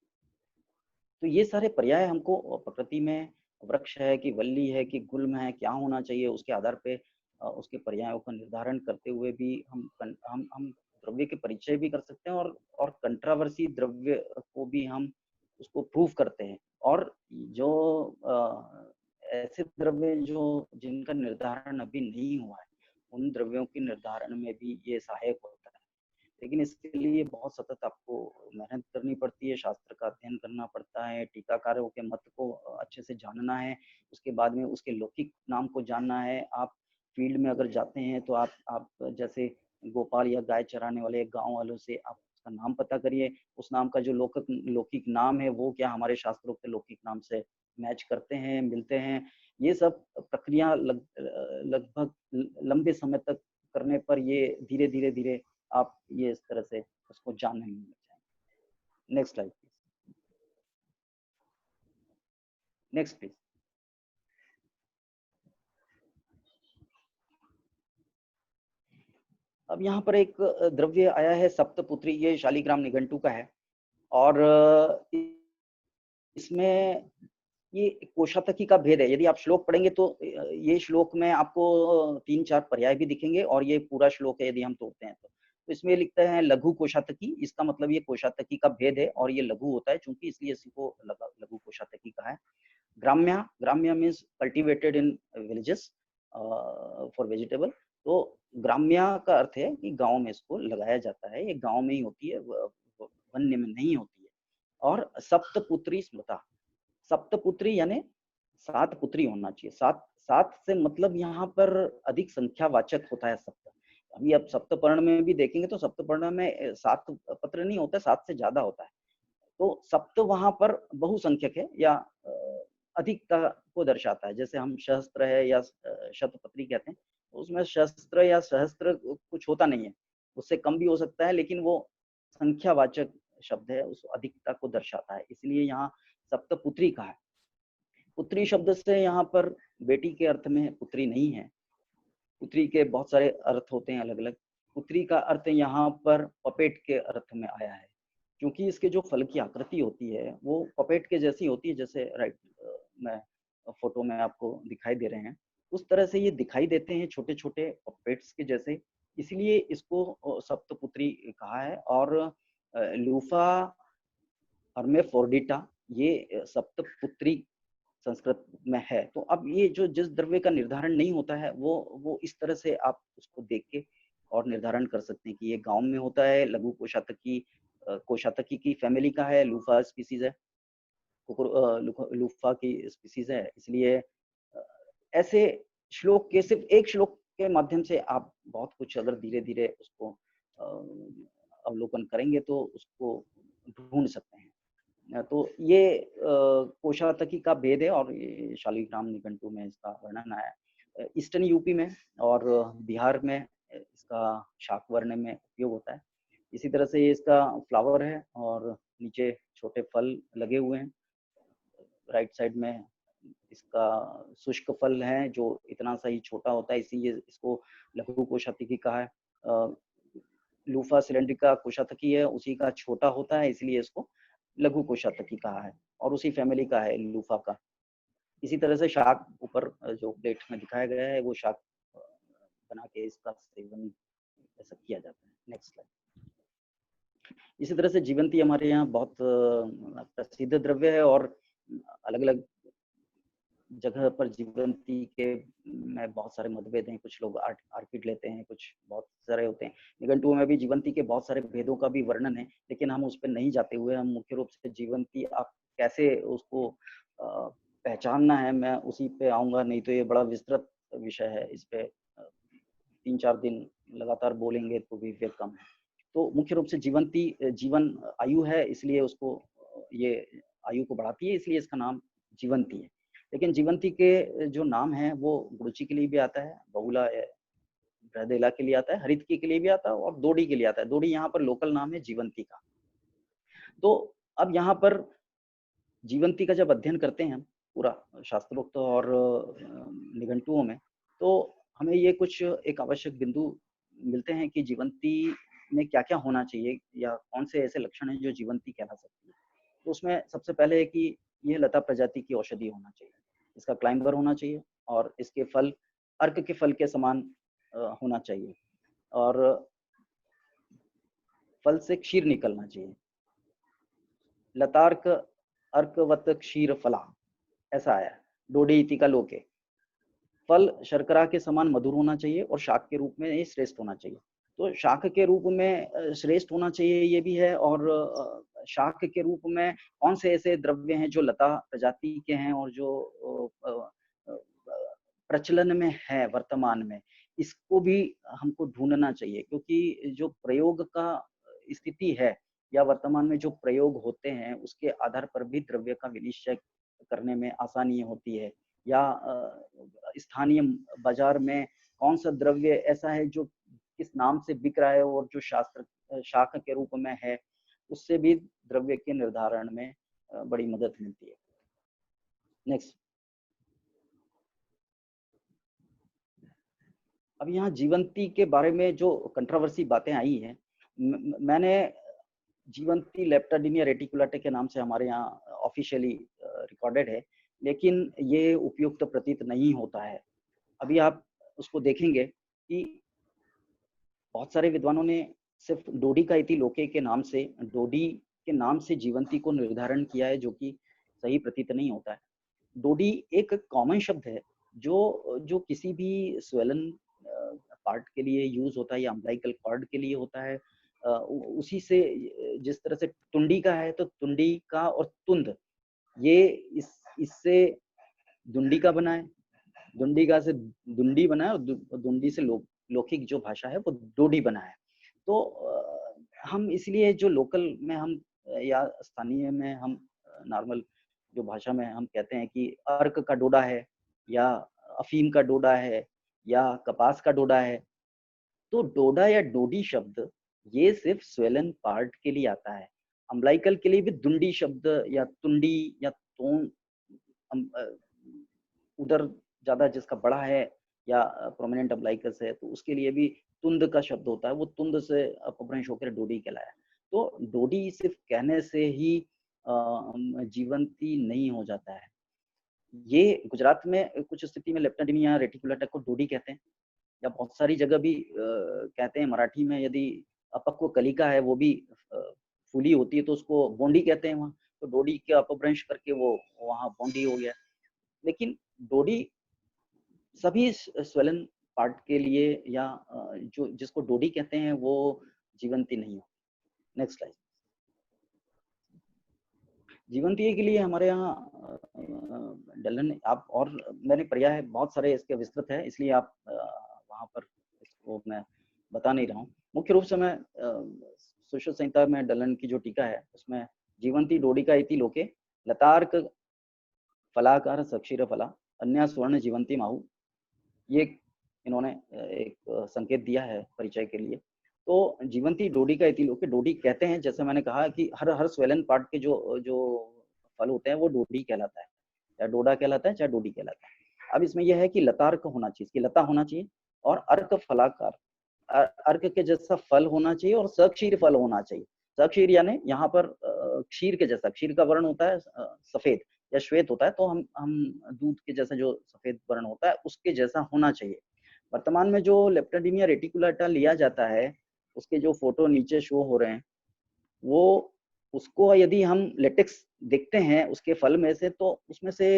तो ये सारे पर्याय हमको प्रकृति में वृक्ष है कि वल्ली है कि गुल्म है, क्या होना चाहिए, उसके आधार पे उसके पर्यायों का निर्धारण करते हुए भी हम द्रव्य के परिचय भी कर सकते हैं, और कंट्रावर्सी द्रव्य को भी हम उसको प्रूव करते हैं। और जो ऐसे द्रव्य जो जिनका निर्धारण अभी नहीं हुआ है, उन द्रव्यों के निर्धारण में भी ये सहायक होता है। लेकिन इसके लिए बहुत सतत आपको मेहनत करनी पड़ती है, शास्त्र का अध्ययन करना पड़ता है, टीकाकारों के मत को अच्छे से जानना है, उसके बाद में उसके लौकिक नाम को जानना है। आप फील्ड में अगर जाते हैं तो आप जैसे गोपाल या गाय चराने वाले गांव वालों से आप उसका नाम पता करिए, उस नाम का जो लौकिक नाम है वो क्या हमारे शास्त्रों के लौकिक नाम से मैच करते हैं, मिलते हैं। ये सब प्रक्रिया लगभग लंबे समय तक करने पर ये धीरे धीरे धीरे आप ये इस तरह से उसको जानने में लग जाएंगे। Next slide please. Next please. अब यहाँ पर एक द्रव्य आया है सप्तपुत्री, ये शालिग्राम निघंटु का है, और इसमें ये कोशातकी का भेद है। यदि आप श्लोक पढ़ेंगे तो ये श्लोक में आपको 3-4 पर्याय भी दिखेंगे, और ये पूरा श्लोक है यदि हम तोड़ते हैं तो इसमें लिखता है लघु कोशातकी। इसका मतलब ये कोशातकी का भेद है और ये लघु होता है, चूंकि इसलिए इसी को लघु कोशातकी कहा है। ग्राम्या means cultivated in villages for vegetable. तो ग्राम्या का अर्थ है कि गांव में इसको लगाया जाता है, ये गांव में ही होती है, वन्य में नहीं होती है। और सप्तपुत्री स्मृता, सप्तपुत्री यानी 7 पुत्री होना चाहिए। 7 से मतलब यहाँ पर अधिक संख्यावाचक होता है सप्त। अभी आप सप्तपर्ण में भी देखेंगे तो सप्तपर्ण में 7 पत्र नहीं होता, 7 से ज्यादा होता है। तो सप्त वहां पर बहुसंख्यक है या अधिकता को दर्शाता है। जैसे हम सहस्त्र है या शतपत्री कहते हैं, उसमें शस्त्र या सहस्त्र कुछ होता नहीं है, उससे कम भी हो सकता है, लेकिन वो संख्यावाचक शब्द है, उस अधिकता को दर्शाता है, इसलिए यहाँ सप्तपुत्री कहा है। पुत्री शब्द से यहाँ पर बेटी के अर्थ में पुत्री नहीं है। पुत्री के बहुत सारे अर्थ होते हैं अलग अलग। पुत्री का अर्थ यहाँ पर पपेट के अर्थ में आया है, क्योंकि इसके जो फल की आकृति होती है वो पपेट के जैसी होती है, जैसे राइट में फोटो में आपको दिखाई दे रहे हैं, उस तरह से ये दिखाई देते हैं, छोटे छोटे पपेट्स के जैसे, इसलिए इसको सप्तपुत्री कहा है। और लूफा हर्मेफोर्डिटा ये सप्तपुत्री संस्कृत में है। तो अब ये जो जिस द्रव्य का निर्धारण नहीं होता है वो इस तरह से आप उसको देख के और निर्धारण कर सकते हैं कि ये गांव में होता है। लघु कोशातकी की फैमिली का है, लूफा स्पीसीज है, लूफा की स्पीसीज है। इसलिए ऐसे श्लोक के, सिर्फ एक श्लोक के माध्यम से आप बहुत कुछ अगर धीरे धीरे उसको अवलोकन करेंगे तो उसको ढूंढ सकते हैं। तो ये कोशातकी का भेद है और ये शालिग्राम निघंटु में इसका वर्णन आया। ईस्टर्न यूपी में और बिहार में इसका शाक वर्ण में उपयोग होता है। इसी तरह से ये इसका फ्लावर है और नीचे छोटे फल लगे हुए हैं। राइट साइड में इसका शुष्क फल है जो इतना सा ही छोटा होता है, इसीलिए इसको लघु कोशातकी कहा है। लूफा सिलेंड्रिका कोशातकी है, उसी का छोटा होता है, इसलिए इसको लघु कोशातकी कहा है, और उसी फैमिली का है लूफा का। इसी तरह से शाक ऊपर जो प्लेट में दिखाया गया है वो शाक बना के इसका सेवन ऐसा किया जाता है। Next slide. इसी तरह से जीवंती हमारे यहाँ बहुत प्रसिद्ध द्रव्य है और अलग अलग जगह पर जीवंती के में बहुत सारे मतभेद हैं। कुछ लोग आर्किड लेते हैं, कुछ बहुत सारे होते हैं। निघंटुओं में भी जीवंती के बहुत सारे भेदों का भी वर्णन है, लेकिन हम उस पर नहीं जाते हुए हम मुख्य रूप से जीवंती आप कैसे उसको पहचानना है मैं उसी पे आऊंगा, नहीं तो ये बड़ा विस्तृत विषय है, इस पे 3-4 दिन लगातार बोलेंगे तो भी वे कम है। तो मुख्य रूप से जीवंती जीवन आयु है, इसलिए उसको ये आयु को बढ़ाती है, इसलिए इसका नाम जीवंती है। लेकिन जीवंती के जो नाम है वो गुरुची के लिए भी आता है, बहुला बृहदेला के लिए आता है, हरितकी के लिए भी आता है और दोडी के लिए आता है। दोडी यहाँ पर लोकल नाम है जीवंती का। तो अब यहाँ पर जीवंती का जब अध्ययन करते हैं हम पूरा शास्त्रोक्त और निघंटुओं में, तो हमें ये कुछ एक आवश्यक बिंदु मिलते हैं कि जीवंती में क्या क्या होना चाहिए या कौन से ऐसे लक्षण हैं जो जीवंती कहला सकती है। तो उसमें सबसे पहले है कि यह लता प्रजाति की औषधि होना चाहिए, इसका क्लाइंबर होना चाहिए और इसके फल अर्क के फल के समान होना चाहिए और फल से क्षीर निकलना चाहिए। लतार्क अर्कवत क्षीर फला, ऐसा आया डोडी इति का लोके। फल शर्करा के समान मधुर होना चाहिए और शाक के रूप में ये श्रेष्ठ होना चाहिए। तो शाक के रूप में श्रेष्ठ होना चाहिए ये भी है, और शाक के रूप में कौन से ऐसे द्रव्य हैं जो लता प्रजाति के हैं और जो प्रचलन में है वर्तमान में, इसको भी हमको ढूंढना चाहिए, क्योंकि जो प्रयोग का स्थिति है या वर्तमान में जो प्रयोग होते हैं उसके आधार पर भी द्रव्य का विनिश्चय करने में आसानी होती है, या स्थानीय बाजार में कौन सा द्रव्य ऐसा है जो किस नाम से बिक रहा है और जो शाक के रूप में है, उससे भी द्रव्य के निर्धारण में बड़ी मदद मिलती है। नेक्स्ट, अब यहाँ जीवंती के बारे में जो कंट्रोवर्सी बातें आई हैं, मैंने जीवंती लेप्टाडिनिया रेटिकुलाटा के नाम से हमारे यहाँ ऑफिशियली रिकॉर्डेड है, लेकिन ये उपयुक्त प्रतीत नहीं होता है। अभी आप उसको देखेंगे कि बहुत सारे विद्वानों ने सिर्फ डोडी का इति लोके के नाम से, डोडी के नाम से जीवंती को निर्धारण किया है, जो कि सही प्रतीत नहीं होता है। डोडी एक कॉमन शब्द है जो किसी भी स्वेलन पार्ट के लिए यूज होता है या अम्बलाइकल कॉर्ड के लिए होता है। उसी से जिस तरह से तुंडी का है तो तुंडी का और तुंद, ये इससे दुंडी का बना है, दुंडी का से दुंडी बना है और दुंडी से लौकिक जो भाषा है वो डोडी बना है। तो हम इसलिए जो लोकल में हम या स्थानीय में हम नॉर्मल जो भाषा में हम कहते हैं कि अर्क का डोडा है या अफीम का डोडा है या कपास का डोडा है, तो डोडा या डोडी शब्द ये सिर्फ स्वेलन पार्ट के लिए आता है। अम्बलाइकल के लिए भी दुंडी शब्द या तुंडी या तोन, उधर ज्यादा जिसका बड़ा है या प्रोमिनेंट अम्बलाइकस है तो उसके लिए भी तुंद का शब्द होता है, वो तुंद से अपभ्रंश होकर डोडी कहलाया। तो डोडी सिर्फ कहने से ही जीवंती नहीं हो जाता है। ये गुजरात में कुछ स्थिति में लेप्टाडिनिया रेटिकुलाटा को डोडी कहते हैं, या बहुत सारी जगह भी कहते हैं। मराठी में यदि अपक्व कलिका है वो भी फूली होती है तो उसको बोंडी कहते हैं वहाँ, तो डोडी के अपभ्रंश करके वो वहाँ बोंडी हो गया। लेकिन डोडी सभी स्वेलन पार्ट के लिए या जो जिसको डोडी कहते हैं वो जीवंती नहीं हो। Next slide. जीवंती के लिए हमारे यहाँ डलन आप और मैंने पर्याय है बहुत सारे इसके विस्तृत है, इसलिए आप वहाँ पर इसको मैं बता नहीं रहा हूँ। मुख्य रूप से मैं सुश्रुत संहिता में डलन की जो टीका है उसमें जीवंती डोडी का इति लोके लतार्क फलाकार सक्षीर फला अन्य स्वर्ण जीवंती माहू, ये इन्होंने एक संकेत दिया है परिचय के लिए। तो जीवंती डोडी का इति लोके, डोडी कहते हैं, जैसे मैंने कहा कि हर स्वेलन पार्ट के जो फल होते हैं वो डोडी कहलाता है, चाहे डोडा कहलाता है चाहे डोडी कहलाता है। अब इसमें यह है कि लतार्क होना चाहिए, इसकी लता होना चाहिए और अर्क फलाकार, अर्क के जैसा फल होना चाहिए और सक्षीर फल होना चाहिए। सक्षीर यानी यहाँ पर क्षीर के जैसा, क्षीर का वर्ण होता है सफेद या श्वेत होता है, तो हम दूध के जैसा जो सफेद वर्ण होता है उसके जैसा होना चाहिए। वर्तमान में जो लेप्टाडिनिया रेटिकुलाटा लिया जाता है उसके जो फोटो नीचे शो हो रहे हैं वो, उसको यदि हम लेटेक्स देखते हैं उसके फल में से तो उसमें से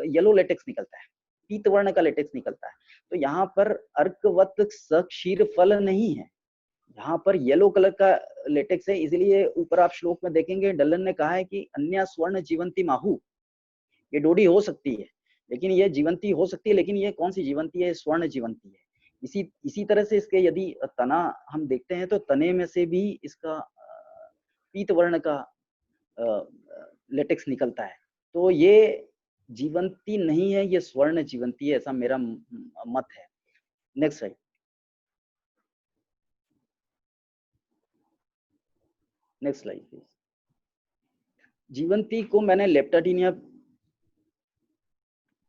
येलो लेटेक्स निकलता है, पीत वर्ण का लेटेक्स निकलता है। तो यहाँ पर अर्कवत सक्षीर फल नहीं है, यहाँ पर येलो कलर का लेटेक्स है। इसलिए ऊपर आप श्लोक में देखेंगे डलन ने कहा है कि अन्य स्वर्ण जीवंती माहू, ये डोडी हो सकती है लेकिन ये जीवंती हो सकती है, लेकिन ये कौन सी जीवंती है? स्वर्ण जीवंती है। इसी इसी तरह से इसके यदि तना हम देखते हैं तो तने में से भी इसका पीत वर्ण का लेटेक्स निकलता है। तो ये जीवंती नहीं है, ये स्वर्ण जीवंती है, ऐसा मेरा मत है। Next slide. Next slide please. जीवंती को मैंने लेप्टाडिनिया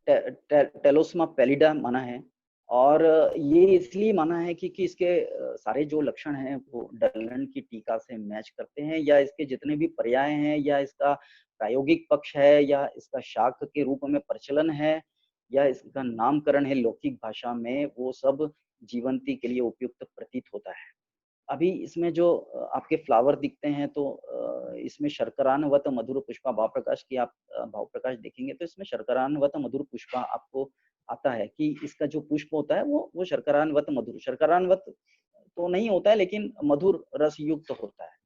टेलोस्मा पैलिडा माना है, और ये इसलिए माना है कि इसके सारे जो लक्षण हैं वो डलन की टीका से मैच करते हैं, या इसके जितने भी पर्याय हैं, या इसका प्रायोगिक पक्ष है, या इसका शाक के रूप में प्रचलन है, या इसका नामकरण है लौकिक भाषा में, वो सब जीवंती के लिए उपयुक्त प्रतीत होता है। अभी इसमें जो आपके फ्लावर दिखते हैं, तो इसमें शर्करानवत मधुर पुष्पा भाव प्रकाश की आप भाव प्रकाश देखेंगे तो इसमें शर्करानवत मधुर पुष्पा आपको आता है कि इसका जो पुष्प होता है वो शर्करानवत मधुर, शर्करानवत तो नहीं होता है लेकिन मधुर रस युक्त होता है।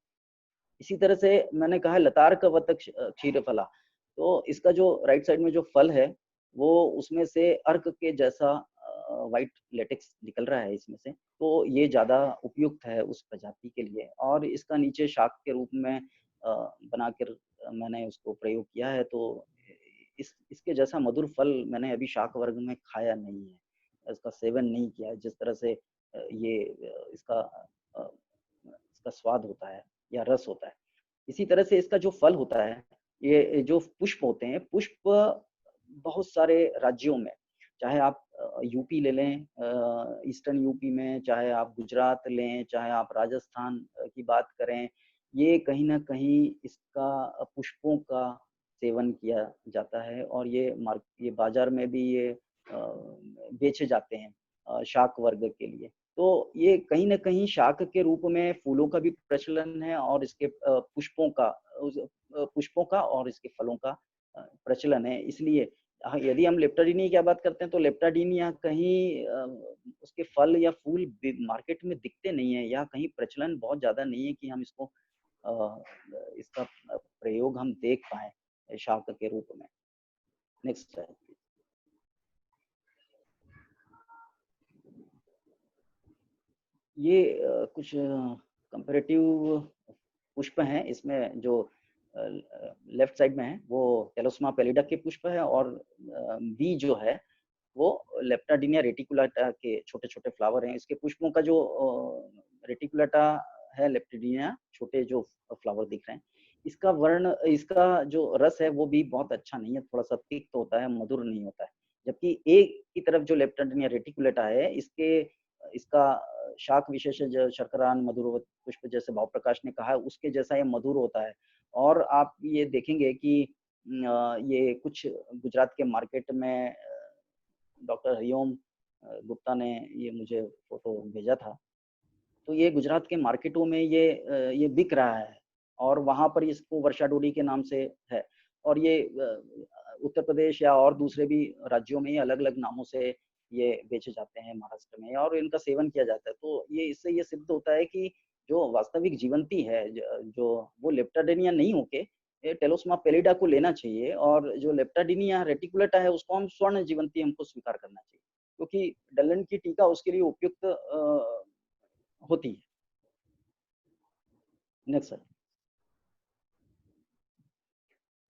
इसी तरह से मैंने कहा लतार्कवत क्षीरफला, तो इसका जो राइट साइड में जो फल है वो उसमें से अर्क के जैसा व्हाइट लेटेक्स निकल रहा है इसमें से, तो ये ज्यादा उपयुक्त है उस प्रजाति के लिए। और इसका नीचे शाक के रूप में बनाकर मैंने उसको प्रयोग किया है, तो इसके जैसा मधुर फल मैंने अभी शाक वर्ग में खाया नहीं है, इसका सेवन नहीं किया है, जिस तरह से ये इसका स्वाद होता है या रस होता है। इसी तरह से इसका जो फल होता है, ये जो पुष्प होते हैं, पुष्प बहुत सारे राज्यों में, चाहे आप यूपी ले लें, ईस्टर्न यूपी में, चाहे आप गुजरात लें, चाहे आप राजस्थान की बात करें, ये कहीं ना कहीं इसका पुष्पों का सेवन किया जाता है, और ये बाजार में भी ये बेचे जाते हैं शाक वर्ग के लिए। तो ये कहीं ना कहीं शाक के रूप में फूलों का भी प्रचलन है, और इसके पुष्पों का और इसके फलों का प्रचलन है। इसलिए यदि हम लेप्टाडिनिया की बात करते हैं तो लेप्टाडिनिया कहीं उसके फल या फूल मार्केट में दिखते नहीं है, या कहीं प्रचलन बहुत ज्यादा नहीं है कि हम इसका प्रयोग हम देख पाए शाक के रूप में। Next slide. ये कुछ कंपैरेटिव पुष्प हैं, इसमें जो लेफ्ट साइड में है वो टेलोस्मा पैलिडा के पुष्प है, और बी जो है वो लेप्टाडिनिया रेटिकुलाटा के छोटे छोटे फ्लावर हैं। इसके पुष्पों का जो रेटिकुलाटा है, लेप्टाडिनिया छोटे जो फ्लावर दिख रहे हैं, इसका वर्ण, इसका जो रस है वो भी बहुत अच्छा नहीं है, थोड़ा सा तिक्त होता है, मधुर नहीं होता है। जबकि एक की तरफ जो लेप्टाडिनिया रेटिकुलेटा है, इसका शाक विशेषज शर्करान मधुर पुष्प जैसे भाव प्रकाश ने कहा है, उसके जैसा ये मधुर होता है। और आप ये देखेंगे कि ये कुछ गुजरात के मार्केट में डॉक्टर हरिओम गुप्ता ने ये मुझे फोटो भेजा था, तो ये गुजरात के मार्केटों में ये बिक रहा है, और वहाँ पर इसको वर्षा डोडी के नाम से है, और ये उत्तर प्रदेश या और दूसरे भी राज्यों में अलग अलग नामों से ये बेचे जाते हैं महाराष्ट्र में, और इनका सेवन किया जाता है। तो इससे ये सिद्ध होता है कि जो वास्तविक जीवंती है, जो वो लेप्टाडिनिया नहीं होके टेलोस्मा पैलिडा को लेना चाहिए, और जो लेप्टाडिनिया रेटिकुलेटा है उसको हम स्वर्ण जीवंती हमको स्वीकार करना चाहिए, क्योंकि डलन की टीका उसके लिए उपयुक्त होती है। Next sir.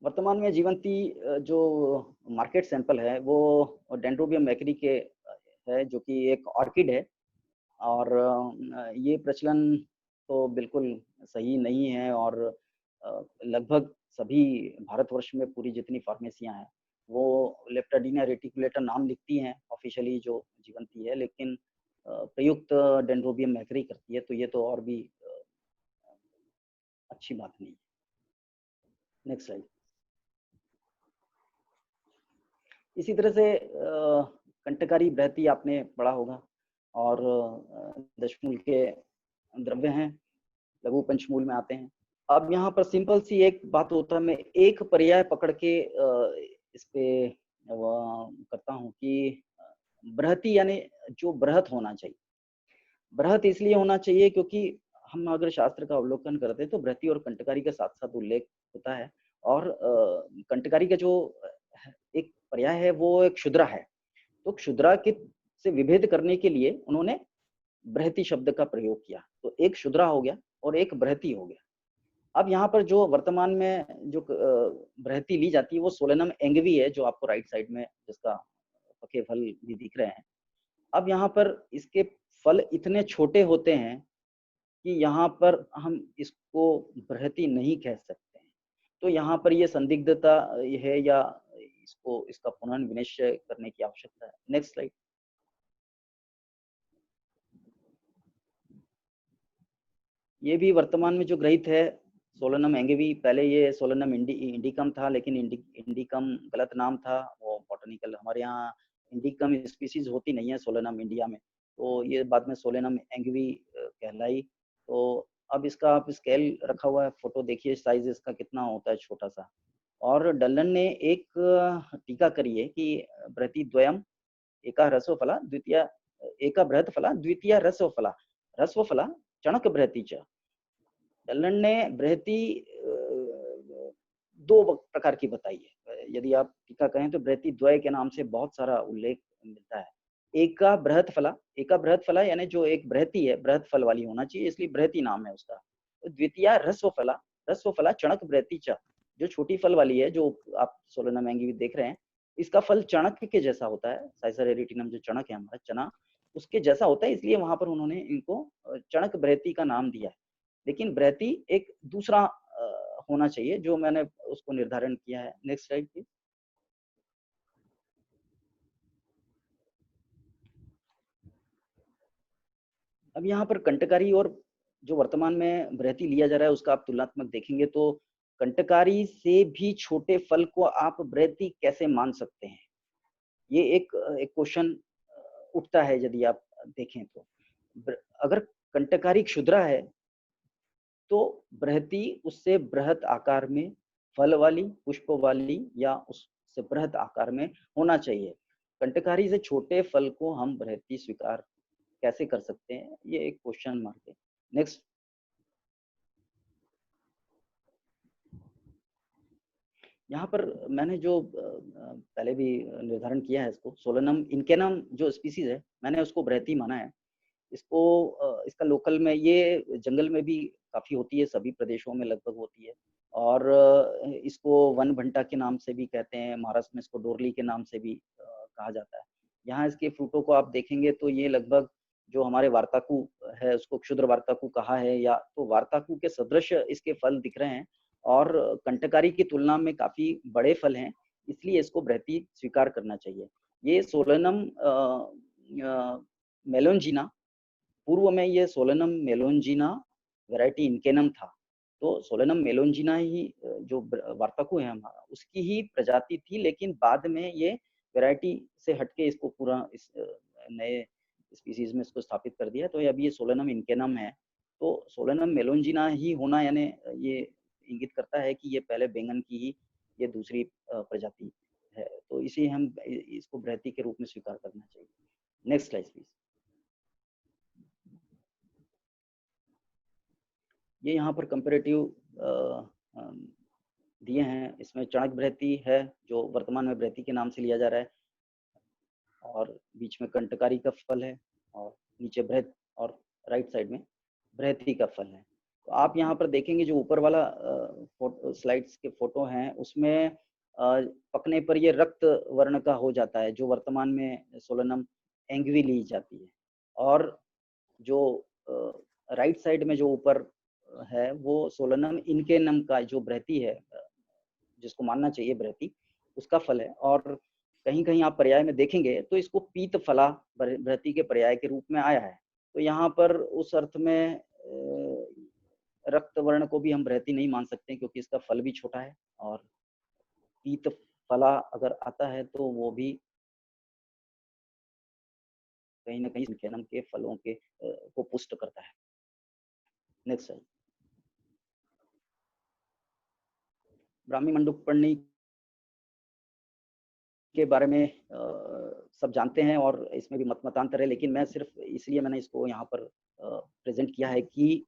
वर्तमान में जीवंती जो मार्केट सैंपल है वो डेंड्रोबियम मैकरी के है, जो कि एक ऑर्किड है, और ये प्रचलन तो बिल्कुल सही नहीं है, और लगभग सभी भारतवर्ष में पूरी जितनी फार्मेसियां हैं वो लेप्टाडिनिया रेटिकुलेटा नाम लिखती हैं ऑफिशियली जो जीवंती है, लेकिन प्रयुक्त डेंड्रोबियम मैकरी करती है, तो ये तो और भी अच्छी बात नहीं है। Next slide. इसी तरह से कंटकारी बृहति आपने पढ़ा होगा, और दशमूल के द्रव्य हैं, लघु पंचमूल में आते हैं। अब यहाँ पर सिंपल सी एक बात होता है, मैं एक पर्याय पकड़ के इस पे करता हूँ कि बृहति यानी जो बृहत होना चाहिए। बृहत इसलिए होना चाहिए क्योंकि हम अगर शास्त्र का अवलोकन करते हैं तो बृहति और कंटकारी का साथ साथ उल्लेख होता है, और कंटकारी का जो एक पर्याय है वो एक क्षुद्रा है, तो क्षुद्रा के से विभेद करने के लिए उन्होंने बृहति शब्द का प्रयोग किया। तो एक क्षुद्रा हो गया और एक बृहति हो गया। अब यहाँ पर जो वर्तमान में जो बृहति ली जाती है वो सोलेनम एंगवी है, जो आपको राइट साइड में जिसका पके फल भी दिख रहे हैं। अब यहाँ पर इसके फल इतने छोटे होते हैं कि यहाँ पर हम इसको बृहति नहीं कह सकते हैं। तो यहाँ पर ये संदिग्धता है या इसको इसका पुनर्विनिश्चय करने की आवश्यकता है। Next slide. ये भी वर्तमान में जो ग्रहित है सोलेनम एंगवी, पहले ये सोलेनम इंडिकम था, लेकिन इंडिकम गलत नाम था, वो बॉटनिकल, हमारे यहाँ इंडिकम स्पीसीज होती नहीं है सोलेनम इंडिया में, तो ये बाद में सोलेनम एंगवी कहलाई। तो अब इसका आप स्केल रखा हुआ है, फोटो देखिए, साइज इसका कितना होता है, छोटा सा। और डलन ने एक टीका करी है कि बृहति द्वयम एका ह्रस्वफला द्वितीय एका बृहत फला द्वितीय ह्रस्वफला ह्रस्वफला चणक बृहति च। डलन ने बृहति दो प्रकार की बताई है। यदि आप टीका कहें तो बृहति द्वय के नाम से बहुत सारा उल्लेख मिलता है। एका बृहत फला यानी जो एक बृहति है, बृहत फल वाली होना चाहिए, इसलिए बृहति नाम है उसका। द्वितीय ह्रस्वफला चणक बृहति च, जो छोटी फल वाली है, जो आप सोलेनम एंगवी देख रहे हैं, इसका फल चणक के जैसा होता है। साइसर एरिटिनम जो चणक है हमारा, चना, उसके जैसा होता है, इसलिए वहां पर उन्होंने इनको चणक बृहति का नाम दिया है। लेकिन बृहति एक दूसरा होना चाहिए, जो मैंने उसको निर्धारण किया है। Next slide please. अब यहाँ पर कंटकारी और जो वर्तमान में बृहति लिया जा रहा है उसका आप तुलनात्मक देखेंगे तो कंटकारी से भी छोटे फल को आप बृहति कैसे मान सकते हैं, ये एक क्वेश्चन उठता है। यदि आप देखें तो अगर कंटकारी क्षुद्रा है तो बृहति उससे बृहत आकार में फल वाली, पुष्प वाली या उससे बृहत आकार में होना चाहिए। कंटकारी से छोटे फल को हम बृहति स्वीकार कैसे कर सकते हैं, ये एक क्वेश्चन मार्क है। नेक्स्ट। यहाँ पर मैंने जो पहले भी निर्धारण किया है, इसको सोलेनम इनकेनम जो स्पीसीज है, मैंने उसको बृहति माना है। इसको इसका लोकल में ये जंगल में भी काफी होती है, सभी प्रदेशों में लगभग होती है, और इसको वन भंटा के नाम से भी कहते हैं। महाराष्ट्र में इसको डोरली के नाम से भी कहा जाता है। यहाँ इसके फ्रूटों को आप देखेंगे तो ये लगभग जो हमारे वार्ताकू है उसको क्षुद्र वार्ताकू कहा है, या तो वार्ताकू के सदृश इसके फल दिख रहे हैं और कंटकारी की तुलना में काफी बड़े फल हैं, इसलिए इसको बृहति स्वीकार करना चाहिए। ये सोलेनम मेलोंजिना, पूर्व में ये सोलेनम मेलोंजिना वैरायटी इनकेनम था, तो सोलेनम मेलोंजिना ही जो वार्ताकू है हमारा, उसकी ही प्रजाति थी, लेकिन बाद में ये वैरायटी से हटके इसको पूरा इस नए स्पीसीज में इसको स्थापित कर दिया। तो अब ये सोलेनम इनकेनम है। तो सोलेनम मेलोंजिना ही होना यानी ये इंगित करता है कि ये पहले बैंगन की ही ये दूसरी प्रजाति है, तो इसे हम इसको बृहति के रूप में स्वीकार करना चाहिए। Next slide please. ये यहाँ पर कंपैरेटिव दिए हैं, इसमें चणक बृहति है जो वर्तमान में बृहति के नाम से लिया जा रहा है, और बीच में कंटकारी का फल है, और नीचे बृहत, और राइट साइड में बृहति का फल है। तो आप यहाँ पर देखेंगे जो ऊपर वाला स्लाइड्स के फोटो हैं उसमें पकने पर ये रक्त वर्ण का हो जाता है, जो वर्तमान में सोलेनम एंगवी ली जाती है। और जो राइट साइड में जो ऊपर है वो सोलेनम इनकेनम का जो बृहति है, जिसको मानना चाहिए बृहति, उसका फल है। और कहीं कहीं आप पर्याय में देखेंगे तो इसको पीत फला बृहति के पर्याय के रूप में आया है। तो यहाँ पर उस अर्थ में रक्त वर्ण को भी हम बृहति नहीं मान सकते, क्योंकि इसका फल भी छोटा है, और पीत फला अगर आता है तो वो भी कहीं ना कहीं इनकेनम के फलों के को पुष्ट करता है। Next slide. ब्राह्मी मंडूकपर्णी के बारे में सब जानते हैं और इसमें भी मतांतर है, लेकिन मैं सिर्फ इसलिए मैंने इसको यहाँ पर प्रेजेंट किया है कि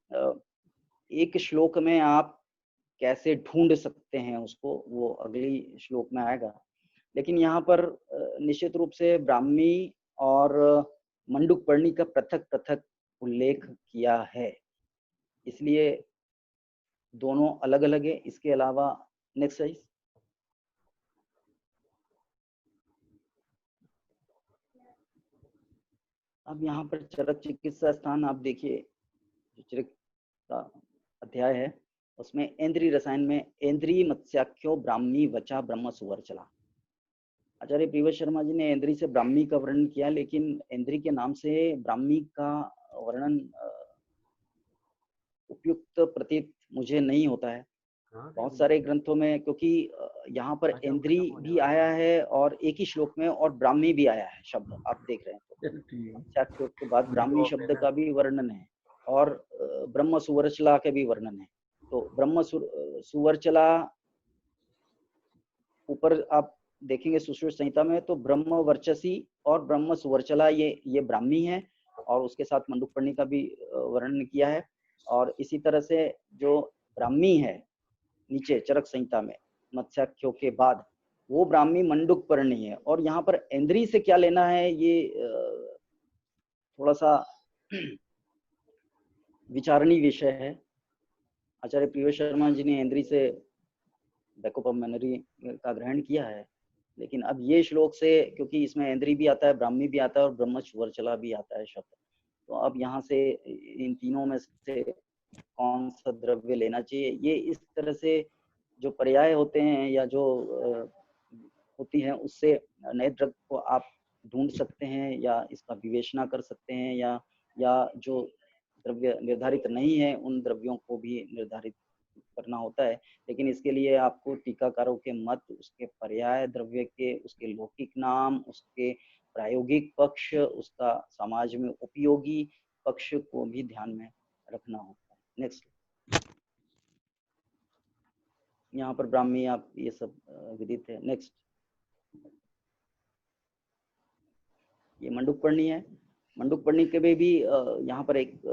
एक श्लोक में आप कैसे ढूंढ सकते हैं उसको, वो अगली श्लोक में आएगा। लेकिन यहाँ पर निश्चित रूप से ब्राह्मी और मंडूक पर्णी का पृथक पृथक उल्लेख किया है, इसलिए दोनों अलग अलग है। इसके अलावा नेक्स्ट साइज, अब यहाँ पर चरक चिकित्सा स्थान आप देखिए, जो चरक का अध्याय है उसमें ऐन्द्रीय रसायन में ऐन्द्रीय मत्स्याख्यो ब्राह्मी वचा ब्रह्म सुवर चला। आचार्य प्रियव्रत शर्मा जी ने ऐन्द्री से ब्राह्मी का वर्णन किया, लेकिन ऐन्द्री के नाम से ब्राह्मी का वर्णन उपयुक्त प्रतीत मुझे नहीं होता है बहुत सारे ग्रंथों में, क्योंकि यहाँ पर ऐन्द्री भी आया है और एक ही श्लोक में, और ब्राह्मी भी आया है शब्द, आप देख रहे हैं। तो मत्स्याख्यो के बाद ब्राह्मी शब्द का भी वर्णन है और ब्रह्म सुवर्चला के भी वर्णन है। तो ब्रह्म सुवर्चला ऊपर आप देखेंगे सुश्रुत संहिता में, तो ब्रह्म वर्चसी और ब्रह्म सुवर्चला ये ब्राह्मी है, और उसके साथ मंडूक पर्णी का भी वर्णन किया है। और इसी तरह से जो ब्राह्मी है नीचे चरक संहिता में मत्स्याख्यो के बाद, वो ब्राह्मी मंडूक पर्णी है। और यहाँ पर ऐन्द्री से क्या लेना है, ये थोड़ा सा विचारणीय विषय है। आचार्य प्रियव्रत शर्मा जी ने ऐन्द्री से बैकोपमनरी का ग्रहण किया है, लेकिन अब ये श्लोक से, क्योंकि इसमें ऐन्द्री भी आता है, ब्राह्मी भी आता है और ब्रह्म सुवर्चला भी आता है शब्द, तो अब यहाँ से इन तीनों में से कौन सा द्रव्य लेना चाहिए, ये इस तरह से जो पर्याय होते हैं या जो होती हैं, उससे नए द्रव्य को आप ढूंढ सकते हैं या इसका विवेचना कर सकते हैं, या जो द्रव्य निर्धारित नहीं है उन द्रव्यों को भी निर्धारित करना होता है। लेकिन इसके लिए आपको टीकाकारों के मत, उसके पर्याय द्रव्य के, उसके लौकिक नाम, उसके प्रायोगिक पक्ष, उसका समाज में उपयोगी पक्ष को भी ध्यान में रखना होता है। नेक्स्ट, यहाँ पर ब्राह्मी आप ये सब विदित है। नेक्स्ट, ये मंडूक पर्णी है। मंडूक पर्णी के भी यहाँ पर एक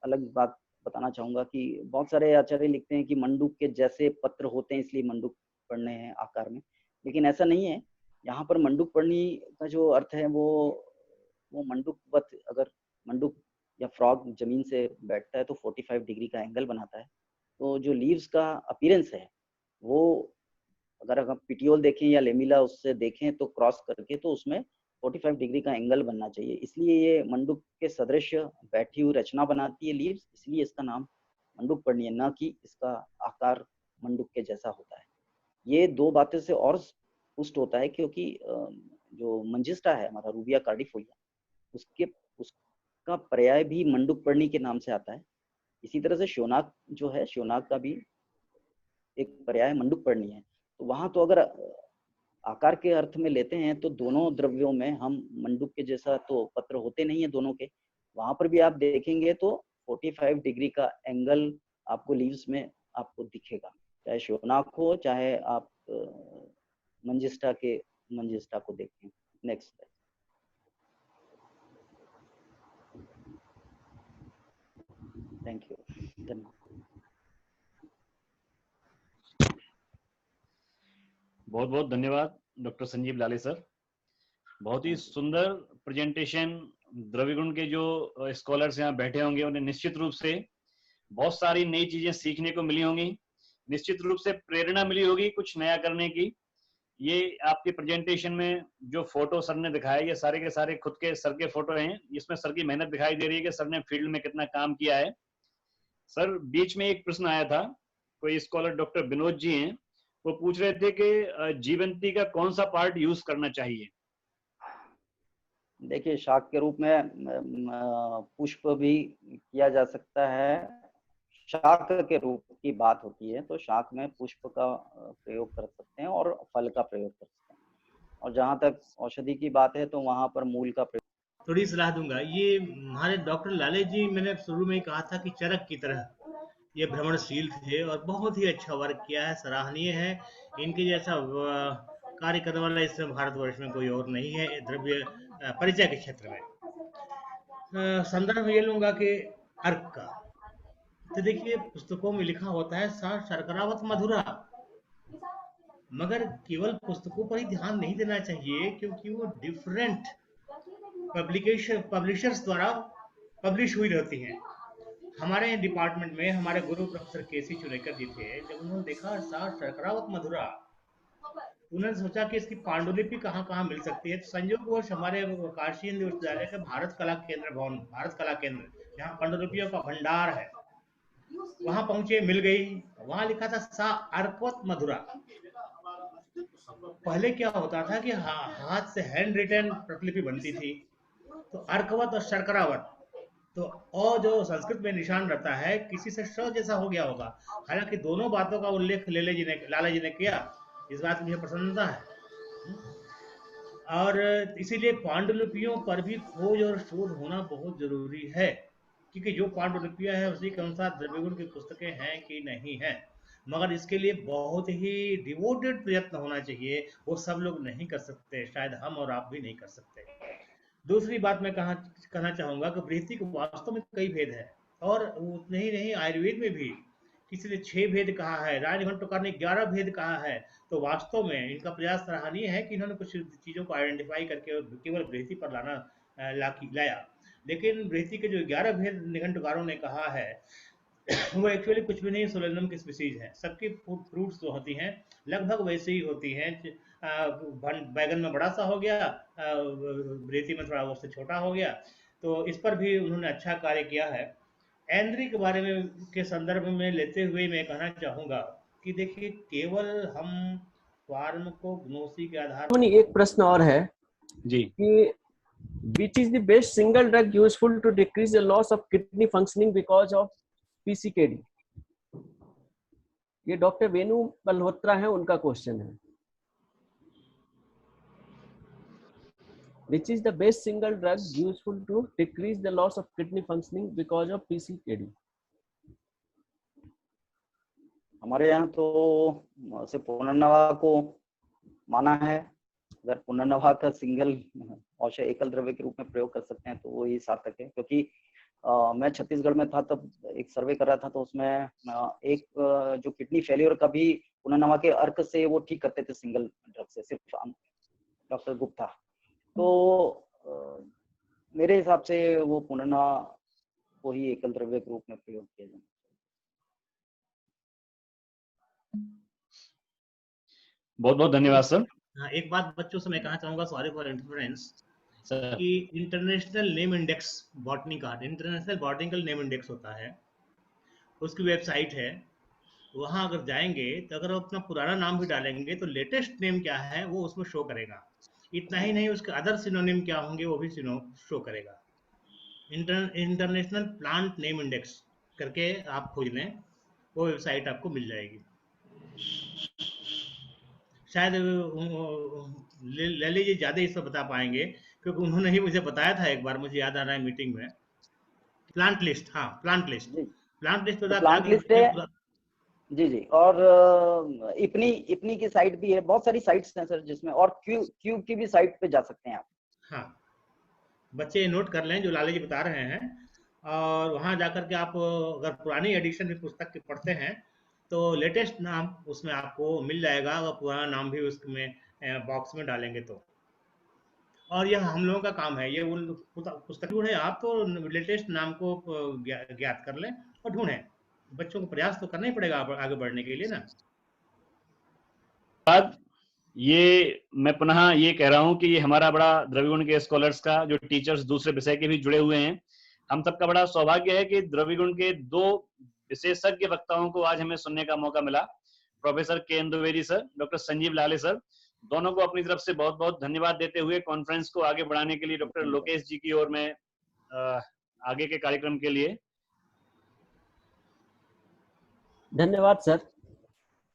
अलग बात बताना चाहूंगा कि बहुत सारे आचार्य लिखते हैं कि मंडूक के जैसे पत्र होते हैं इसलिए मंडूक पर्णी है आकार में, लेकिन ऐसा नहीं है। यहाँ पर मंडूक पर्णी का जो अर्थ है वो मंडूकवत, अगर मंडूक या फ्रॉग जमीन से बैठता है तो 45 डिग्री का एंगल बनाता है। तो जो लीव्स का अपीयरेंस है वो, अगर हम पिटियोल देखें या लेमिला उससे देखें तो क्रॉस करके, तो उसमें 45 डिग्री का एंगल बनना चाहिए। इसलिए ये मंडूक के सदृश बैठी हुई रचना बनाती है लीव्स, इसलिए इसका नाम मंडूक पर्णी है, न कि इसका आकार मंडूक के जैसा होता है। ये दो बातें से और पुष्ट होता है, क्योंकि जो मंजिस्टा है हमारा रूबिया कार्डिफोलिया, उसका पर्याय भी मंडूक पर्णी के नाम से आता है। इसी तरह से श्योनाक जो है, श्योनाक का भी एक पर्याय मंडूक पर्णी है। तो वहां तो अगर आकार के अर्थ में लेते हैं तो दोनों द्रव्यों में हम मंडूक के जैसा तो पत्र होते नहीं है दोनों के, वहां पर भी आप देखेंगे तो 45 डिग्री का एंगल आपको लीव्स में आपको दिखेगा, चाहे श्योनाक हो चाहे आप मंजिस्टा को देखें। नेक्स्ट, थैंक यू, धन्यवाद। बहुत बहुत धन्यवाद डॉक्टर संजीव लाले सर, बहुत ही सुंदर प्रेजेंटेशन। द्रव्यगुण के जो स्कॉलर्स यहाँ बैठे होंगे उन्हें निश्चित रूप से बहुत सारी नई चीजें सीखने को मिली होंगी, निश्चित रूप से प्रेरणा मिली होगी कुछ नया करने की। ये आपके प्रेजेंटेशन में जो फोटो सर ने दिखाया, ये सारे के सारे खुद के सर के फोटो हैं। इसमें सर की मेहनत दिखाई दे रही है कि सर ने फील्ड में कितना काम किया है। सर, बीच में एक प्रश्न आया था, कोई स्कॉलर डॉक्टर विनोद जी हैं, वो पूछ रहे थे कि जीवंती का कौन सा पार्ट यूज करना चाहिए। देखिए, शाक के रूप में पुष्प भी किया जा सकता है। शाक के रूप की बात होती है तो शाक में पुष्प का प्रयोग कर सकते हैं और फल का प्रयोग कर सकते हैं, और जहाँ तक औषधि की बात है तो वहां पर मूल का प्रयोग। थोड़ी सलाह दूंगा। ये हमारे डॉक्टर लाले जी, मैंने शुरू में ही कहा था कि चरक की तरह ये भ्रमणशील थे और बहुत ही अच्छा वर्क किया है, सराहनीय है। इनके जैसा कार्य करने वाला इस भारतवर्ष में कोई और नहीं है द्रव्य परिचय के क्षेत्र में। संदर्भ ये लूंगा कि अर्क का, तो देखिए पुस्तकों में लिखा होता है शर्करावत मधुरा, मगर केवल पुस्तकों पर ही ध्यान नहीं देना चाहिए, क्योंकि वो डिफरेंट पब्लिशर्स द्वारा पब्लिश हुई रहती हैं। हमारे डिपार्टमेंट में हमारे गुरु प्रोफेसर केसी चुनेकर जी थे, जब उन्होंने देखा शर्करावत मधुरा, उन्होंने सोचा कि इसकी पांडुलिपि कहाँ कहाँ मिल सकती है। तो संयोगवश हमारे काशी हिंदू विश्वविद्यालय के भारत कला केंद्र भवन, भारत कला केंद्र, जहाँ पांडुलिपियों का भंडार है, वहां पहुंचे, मिल गई। वहां लिखा था सा अर्कवत मधुरा। पहले क्या होता था कि हाथ से हैंड रिटन प्रतिलिपि बनती थी, तो अर्कवत और शर्करावत, तो और जो संस्कृत में निशान रहता है किसी से श जैसा हो गया होगा। हालांकि दोनों बातों का उल्लेख लाला जी ने किया, इस बात की मुझे प्रसन्नता है। और इसीलिए पांडुलिपियों पर भी खोज और शोध होना बहुत जरूरी है, क्योंकि जो पांडुलिपियां हैं उसी के अनुसार द्रव्यगुण की पुस्तकें हैं कि नहीं है। मगर इसके लिए बहुत ही डिवोटेड प्रयत्न होना चाहिए, वो सब लोग नहीं कर सकते, शायद हम और आप भी नहीं कर सकते। दूसरी बात मैं कहना चाहूंगा कि बृहति के वास्तव में कई भेद है, और उतने ही नहीं, आयुर्वेद में भी किसी ने 6 भेद कहा है, राजघंटोकार ने 11 भेद कहा है। तो वास्तव में इनका प्रयास सराहनीय है कि इन्होंने कुछ चीजों को आइडेंटिफाई करके केवल बृहति पर लाया। लेकिन बृहति के जो 11 भेद निघंटुकारों ने कहा है, वो एक्चुअली कुछ भी नहीं, सोलेनम की स्पीसीज है। सबकी फ्रूट्स जो होती हैं लगभग वैसे ही होती हैं। बैगन में बड़ा सा हो गया, बृहति में थोड़ा उससे छोटा हो गया। तो इस पर भी उन्होंने अच्छा कार्य किया है। एंड्री के बारे में के संदर्भ में लेते हुए मैं कहना चाहूंगा कि देखिए, केवल हम फार्म को ग्नोसी के आधार पर एक प्रश्न और है जी कि which is the best single drug useful to decrease the loss of kidney functioning because of PCKD? ये डॉक्टर वेणु मल्होत्रा है, उनका क्वेश्चन है। Which is the best single drug useful to decrease the loss of kidney functioning because of PCKD? हमारे यहाँ तो से पुनर्नवा को माना है। अगर पुनर्नवा का सिंगल औषध एकल द्रव्य के रूप में प्रयोग कर सकते हैं तो वो ही सार्थक है, क्योंकि मैं छत्तीसगढ़ में था तब एक सर्वे कर रहा था, तो उसमें एक जो किडनी फेलियर का भी पुनर्नवा के अर्क से वो ठीक करते थे, सिंगल ड्रग से, सिर्फ डॉक्टर गुप्ता। तो मेरे हिसाब से वो पुनर्नवा को ही एकल द्रव्य के रूप में प्रयोग किया जाए। बहुत बहुत धन्यवाद सर। हाँ, एक बात बच्चों से मैं कहना चाहूंगा, सॉरी फॉर इंटरफेरेंस, कि इंटरनेशनल नेम इंडेक्स बॉटनी का, इंटरनेशनल बॉटनिकल नेम इंडेक्स होता है, उसकी वेबसाइट है। वहां अगर जाएंगे तो अगर अपना पुराना नाम भी डालेंगे तो लेटेस्ट नेम क्या है वो उसमें शो करेगा। इतना ही नहीं, उसके अदर सिनोनिम क्या होंगे वो भी शो करेगा। इंटरनेशनल प्लांट नेम इंडेक्स करके आप खोज लें, वो वेबसाइट आपको मिल जाएगी। शायद लली जी ज्यादा इस पर बता पाएंगे, क्योंकि उन्होंने ही मुझे बताया था एक बार, मुझे याद आ रहा है मीटिंग में। प्लांट लिस्ट, हाँ प्लांट लिस्ट, प्लांट लिस्ट है जी जी। और इपनी की साइट भी है, बहुत सारी साइट्स हैं सर जिसमें, और क्यूब की भी साइट पे जा सकते हैं आप। हाँ, बच्चे नोट कर लें जो लाले जी बता रहे हैं, और वहां जाकर के आप अगर पुरानी एडिशन की पुस्तक के पढ़ते हैं तो लेटेस्ट नाम उसमें आपको मिल जाएगा, अगर पुराना नाम भी उसमें बॉक्स में डालेंगे तो। और यह हम लोगों का काम है, ये उन पुस्तक ढूंढें आप, तो लेटेस्ट नाम को ज्ञात कर लें और ढूंढें। बच्चों को प्रयास तो करना ही पड़ेगा आगे बढ़ने के लिए ना। बाद ये मैं पुनः ये कह रहा हूं कि ये हमारा बड़ा द्रव्यगुण के स्कॉलर्स का, जो टीचर्स दूसरे विषय के भी जुड़े हुए हैं, हम सबका बड़ा सौभाग्य है कि द्रव्यगुण के 2 विशेषज्ञ वक्ताओं को आज हमें सुनने का मौका मिला। प्रोफेसर के द्विवेदी सर, डॉक्टर संजीव लाले सर, दोनों को अपनी तरफ से बहुत बहुत धन्यवाद देते हुए कॉन्फ्रेंस को आगे बढ़ाने के लिए डॉक्टर लोकेश जी की ओर में आगे के कार्यक्रम के लिए धन्यवाद सर।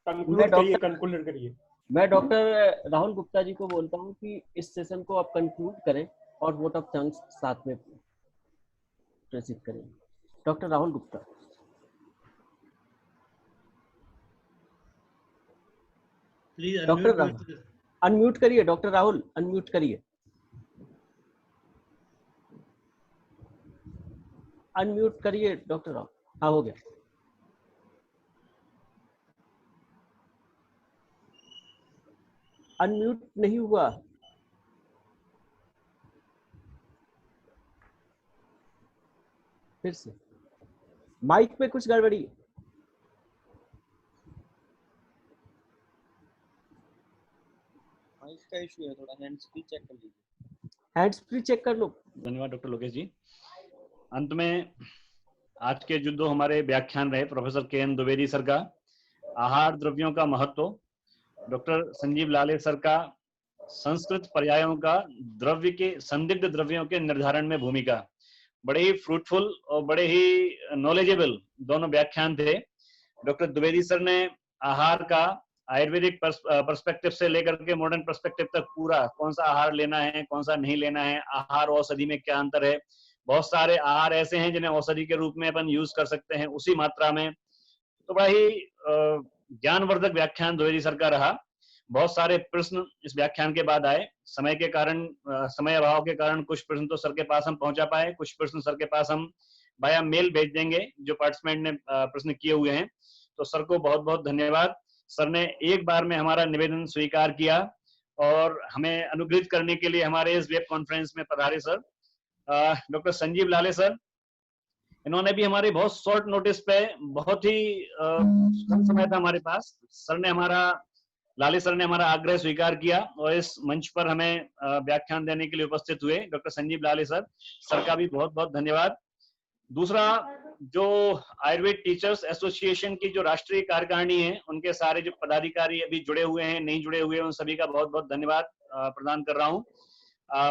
कंक्लूड करिए। मैं डॉक्टर राहुल गुप्ता जी को बोलता हूं कि इस सेशन को आप कंक्लूड करें और वोट ऑफ थैंक्स साथ में प्रेसिड करें। Doctor Rahul Gupta. Please doctor unmute करिए, डॉक्टर राहुल अनम्यूट करिए, अनम्यूट करिए डॉक्टर राहुल। हाँ, हो गया। अनम्यूट नहीं हुआ। फिर से माइक पे कुछ गड़बड़ी है। माइक का इशू है थोड़ा, हैंड्स फ्री चेक कर लीजिए। हैंड्स फ्री चेक कर लो। धन्यवाद डॉक्टर लोकेश जी। अंत में आज के जो 2 हमारे व्याख्यान रहे प्रोफेसर के.एन. द्विवेदी सर का आहार द्रव्यों का महत्व, डॉक्टर संजीव लाले सर का संस्कृत पर्यायों का द्रव्य के संदिग्ध द्रव्यों के निर्धारण में भूमिका, बड़े ही फ्रूटफुल और बड़े ही नॉलेजेबल दोनों व्याख्यान थे। डॉक्टर द्विवेदी सर ने आहार का आयुर्वेदिक पर्सपेक्टिव से लेकर के मॉडर्न पर्सपेक्टिव तक पूरा कौन सा आहार लेना है, कौन सा नहीं लेना है, आहार और औषधि में क्या अंतर है, बहुत सारे आहार ऐसे हैं जिन्हें औषधि के रूप में अपन यूज कर सकते हैं उसी मात्रा में। तो बड़ा ही ज्ञानवर्धक व्याख्यान द्विवेदी सर का रहा। बहुत सारे प्रश्न इस व्याख्यान के बाद आए, समय के कारण, समय अभाव के कारण कुछ प्रश्न तो सर के पास हम पहुंचा पाए, कुछ प्रश्न सर के पास हम बाया मेल भेज देंगे जो पार्टिसिपेंट ने प्रश्न किए हुए हैं। तो सर को बहुत बहुत धन्यवाद। सर ने एक बार में हमारा निवेदन स्वीकार किया और हमें अनुग्रहित करने के लिए हमारे इस वेब कॉन्फ्रेंस में पधारे सर। डॉक्टर संजीव लाले सर, इन्होंने भी हमारे बहुत शॉर्ट नोटिस पे, बहुत ही कम समय था हमारे पास, लाले सर ने हमारा आग्रह स्वीकार किया और इस मंच पर हमें व्याख्यान देने के लिए उपस्थित हुए। डॉक्टर संजीव लाले सर का भी बहुत बहुत धन्यवाद। दूसरा, जो आयुर्वेद टीचर्स एसोसिएशन की जो राष्ट्रीय कार्यकारिणी है, उनके सारे जो पदाधिकारी अभी जुड़े हुए हैं, नहीं जुड़े हुए हैं, उन सभी का बहुत बहुत धन्यवाद प्रदान कर रहा हूँ।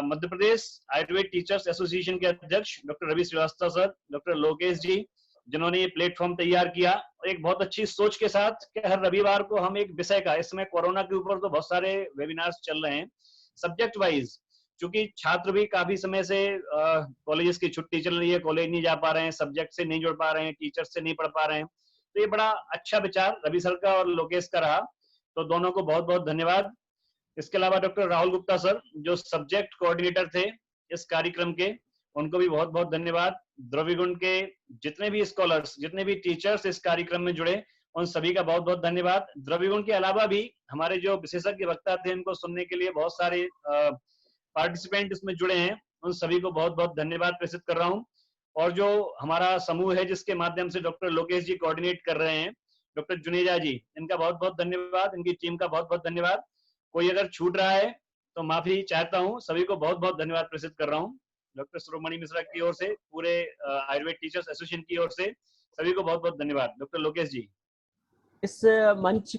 मध्य प्रदेश आयुर्वेद टीचर्स एसोसिएशन के अध्यक्ष doctor Ravi Shrivastava sir, doctor Lokesh ji, जिन्होंने ये प्लेटफॉर्म तैयार किया एक बहुत अच्छी सोच के साथ कि हर रविवार को हम एक विषय का, इस समय कोरोना के ऊपर तो बहुत सारे वेबिनार्स चल रहे हैं सब्जेक्ट वाइज, क्योंकि छात्र भी काफी समय से कॉलेजेस की छुट्टी चल रही है, कॉलेज नहीं जा पा रहे हैं, सब्जेक्ट से नहीं जुड़ पा रहे हैं, टीचर्स से नहीं पढ़ पा रहे हैं। तो ये बड़ा अच्छा विचार रवि सर का और लोकेश का रहा, तो दोनों को बहुत बहुत धन्यवाद। इसके अलावा डॉक्टर राहुल गुप्ता सर, जो सब्जेक्ट कोऑर्डिनेटर थे इस कार्यक्रम के, उनको भी बहुत बहुत धन्यवाद। द्रविगुण के जितने भी स्कॉलर्स, जितने भी टीचर्स इस कार्यक्रम में जुड़े, उन सभी का बहुत बहुत धन्यवाद। द्रविगुण के अलावा भी हमारे जो विशेषज्ञ वक्ता थे, इनको सुनने के लिए बहुत सारे पार्टिसिपेंट इसमें जुड़े हैं, उन सभी को बहुत बहुत धन्यवाद प्रेषित कर रहा हूँ। और जो हमारा समूह है जिसके माध्यम से डॉक्टर लोकेश जी कोऑर्डिनेट कर रहे हैं, डॉक्टर जुनेजा जी, इनका बहुत बहुत धन्यवाद, इनकी टीम का बहुत बहुत धन्यवाद। कोई अगर छूट रहा है तो माफी चाहता हूँ, सभी को बहुत बहुत धन्यवाद प्रेषित कर रहा हूँ। डॉक्टर शिरोमणि मिश्रा की ओर से, पूरे आयुर्वेद टीचर्स एसोसिएशन की ओर से सभी को बहुत बहुत धन्यवाद। डॉक्टर लोकेश जी। इस मंच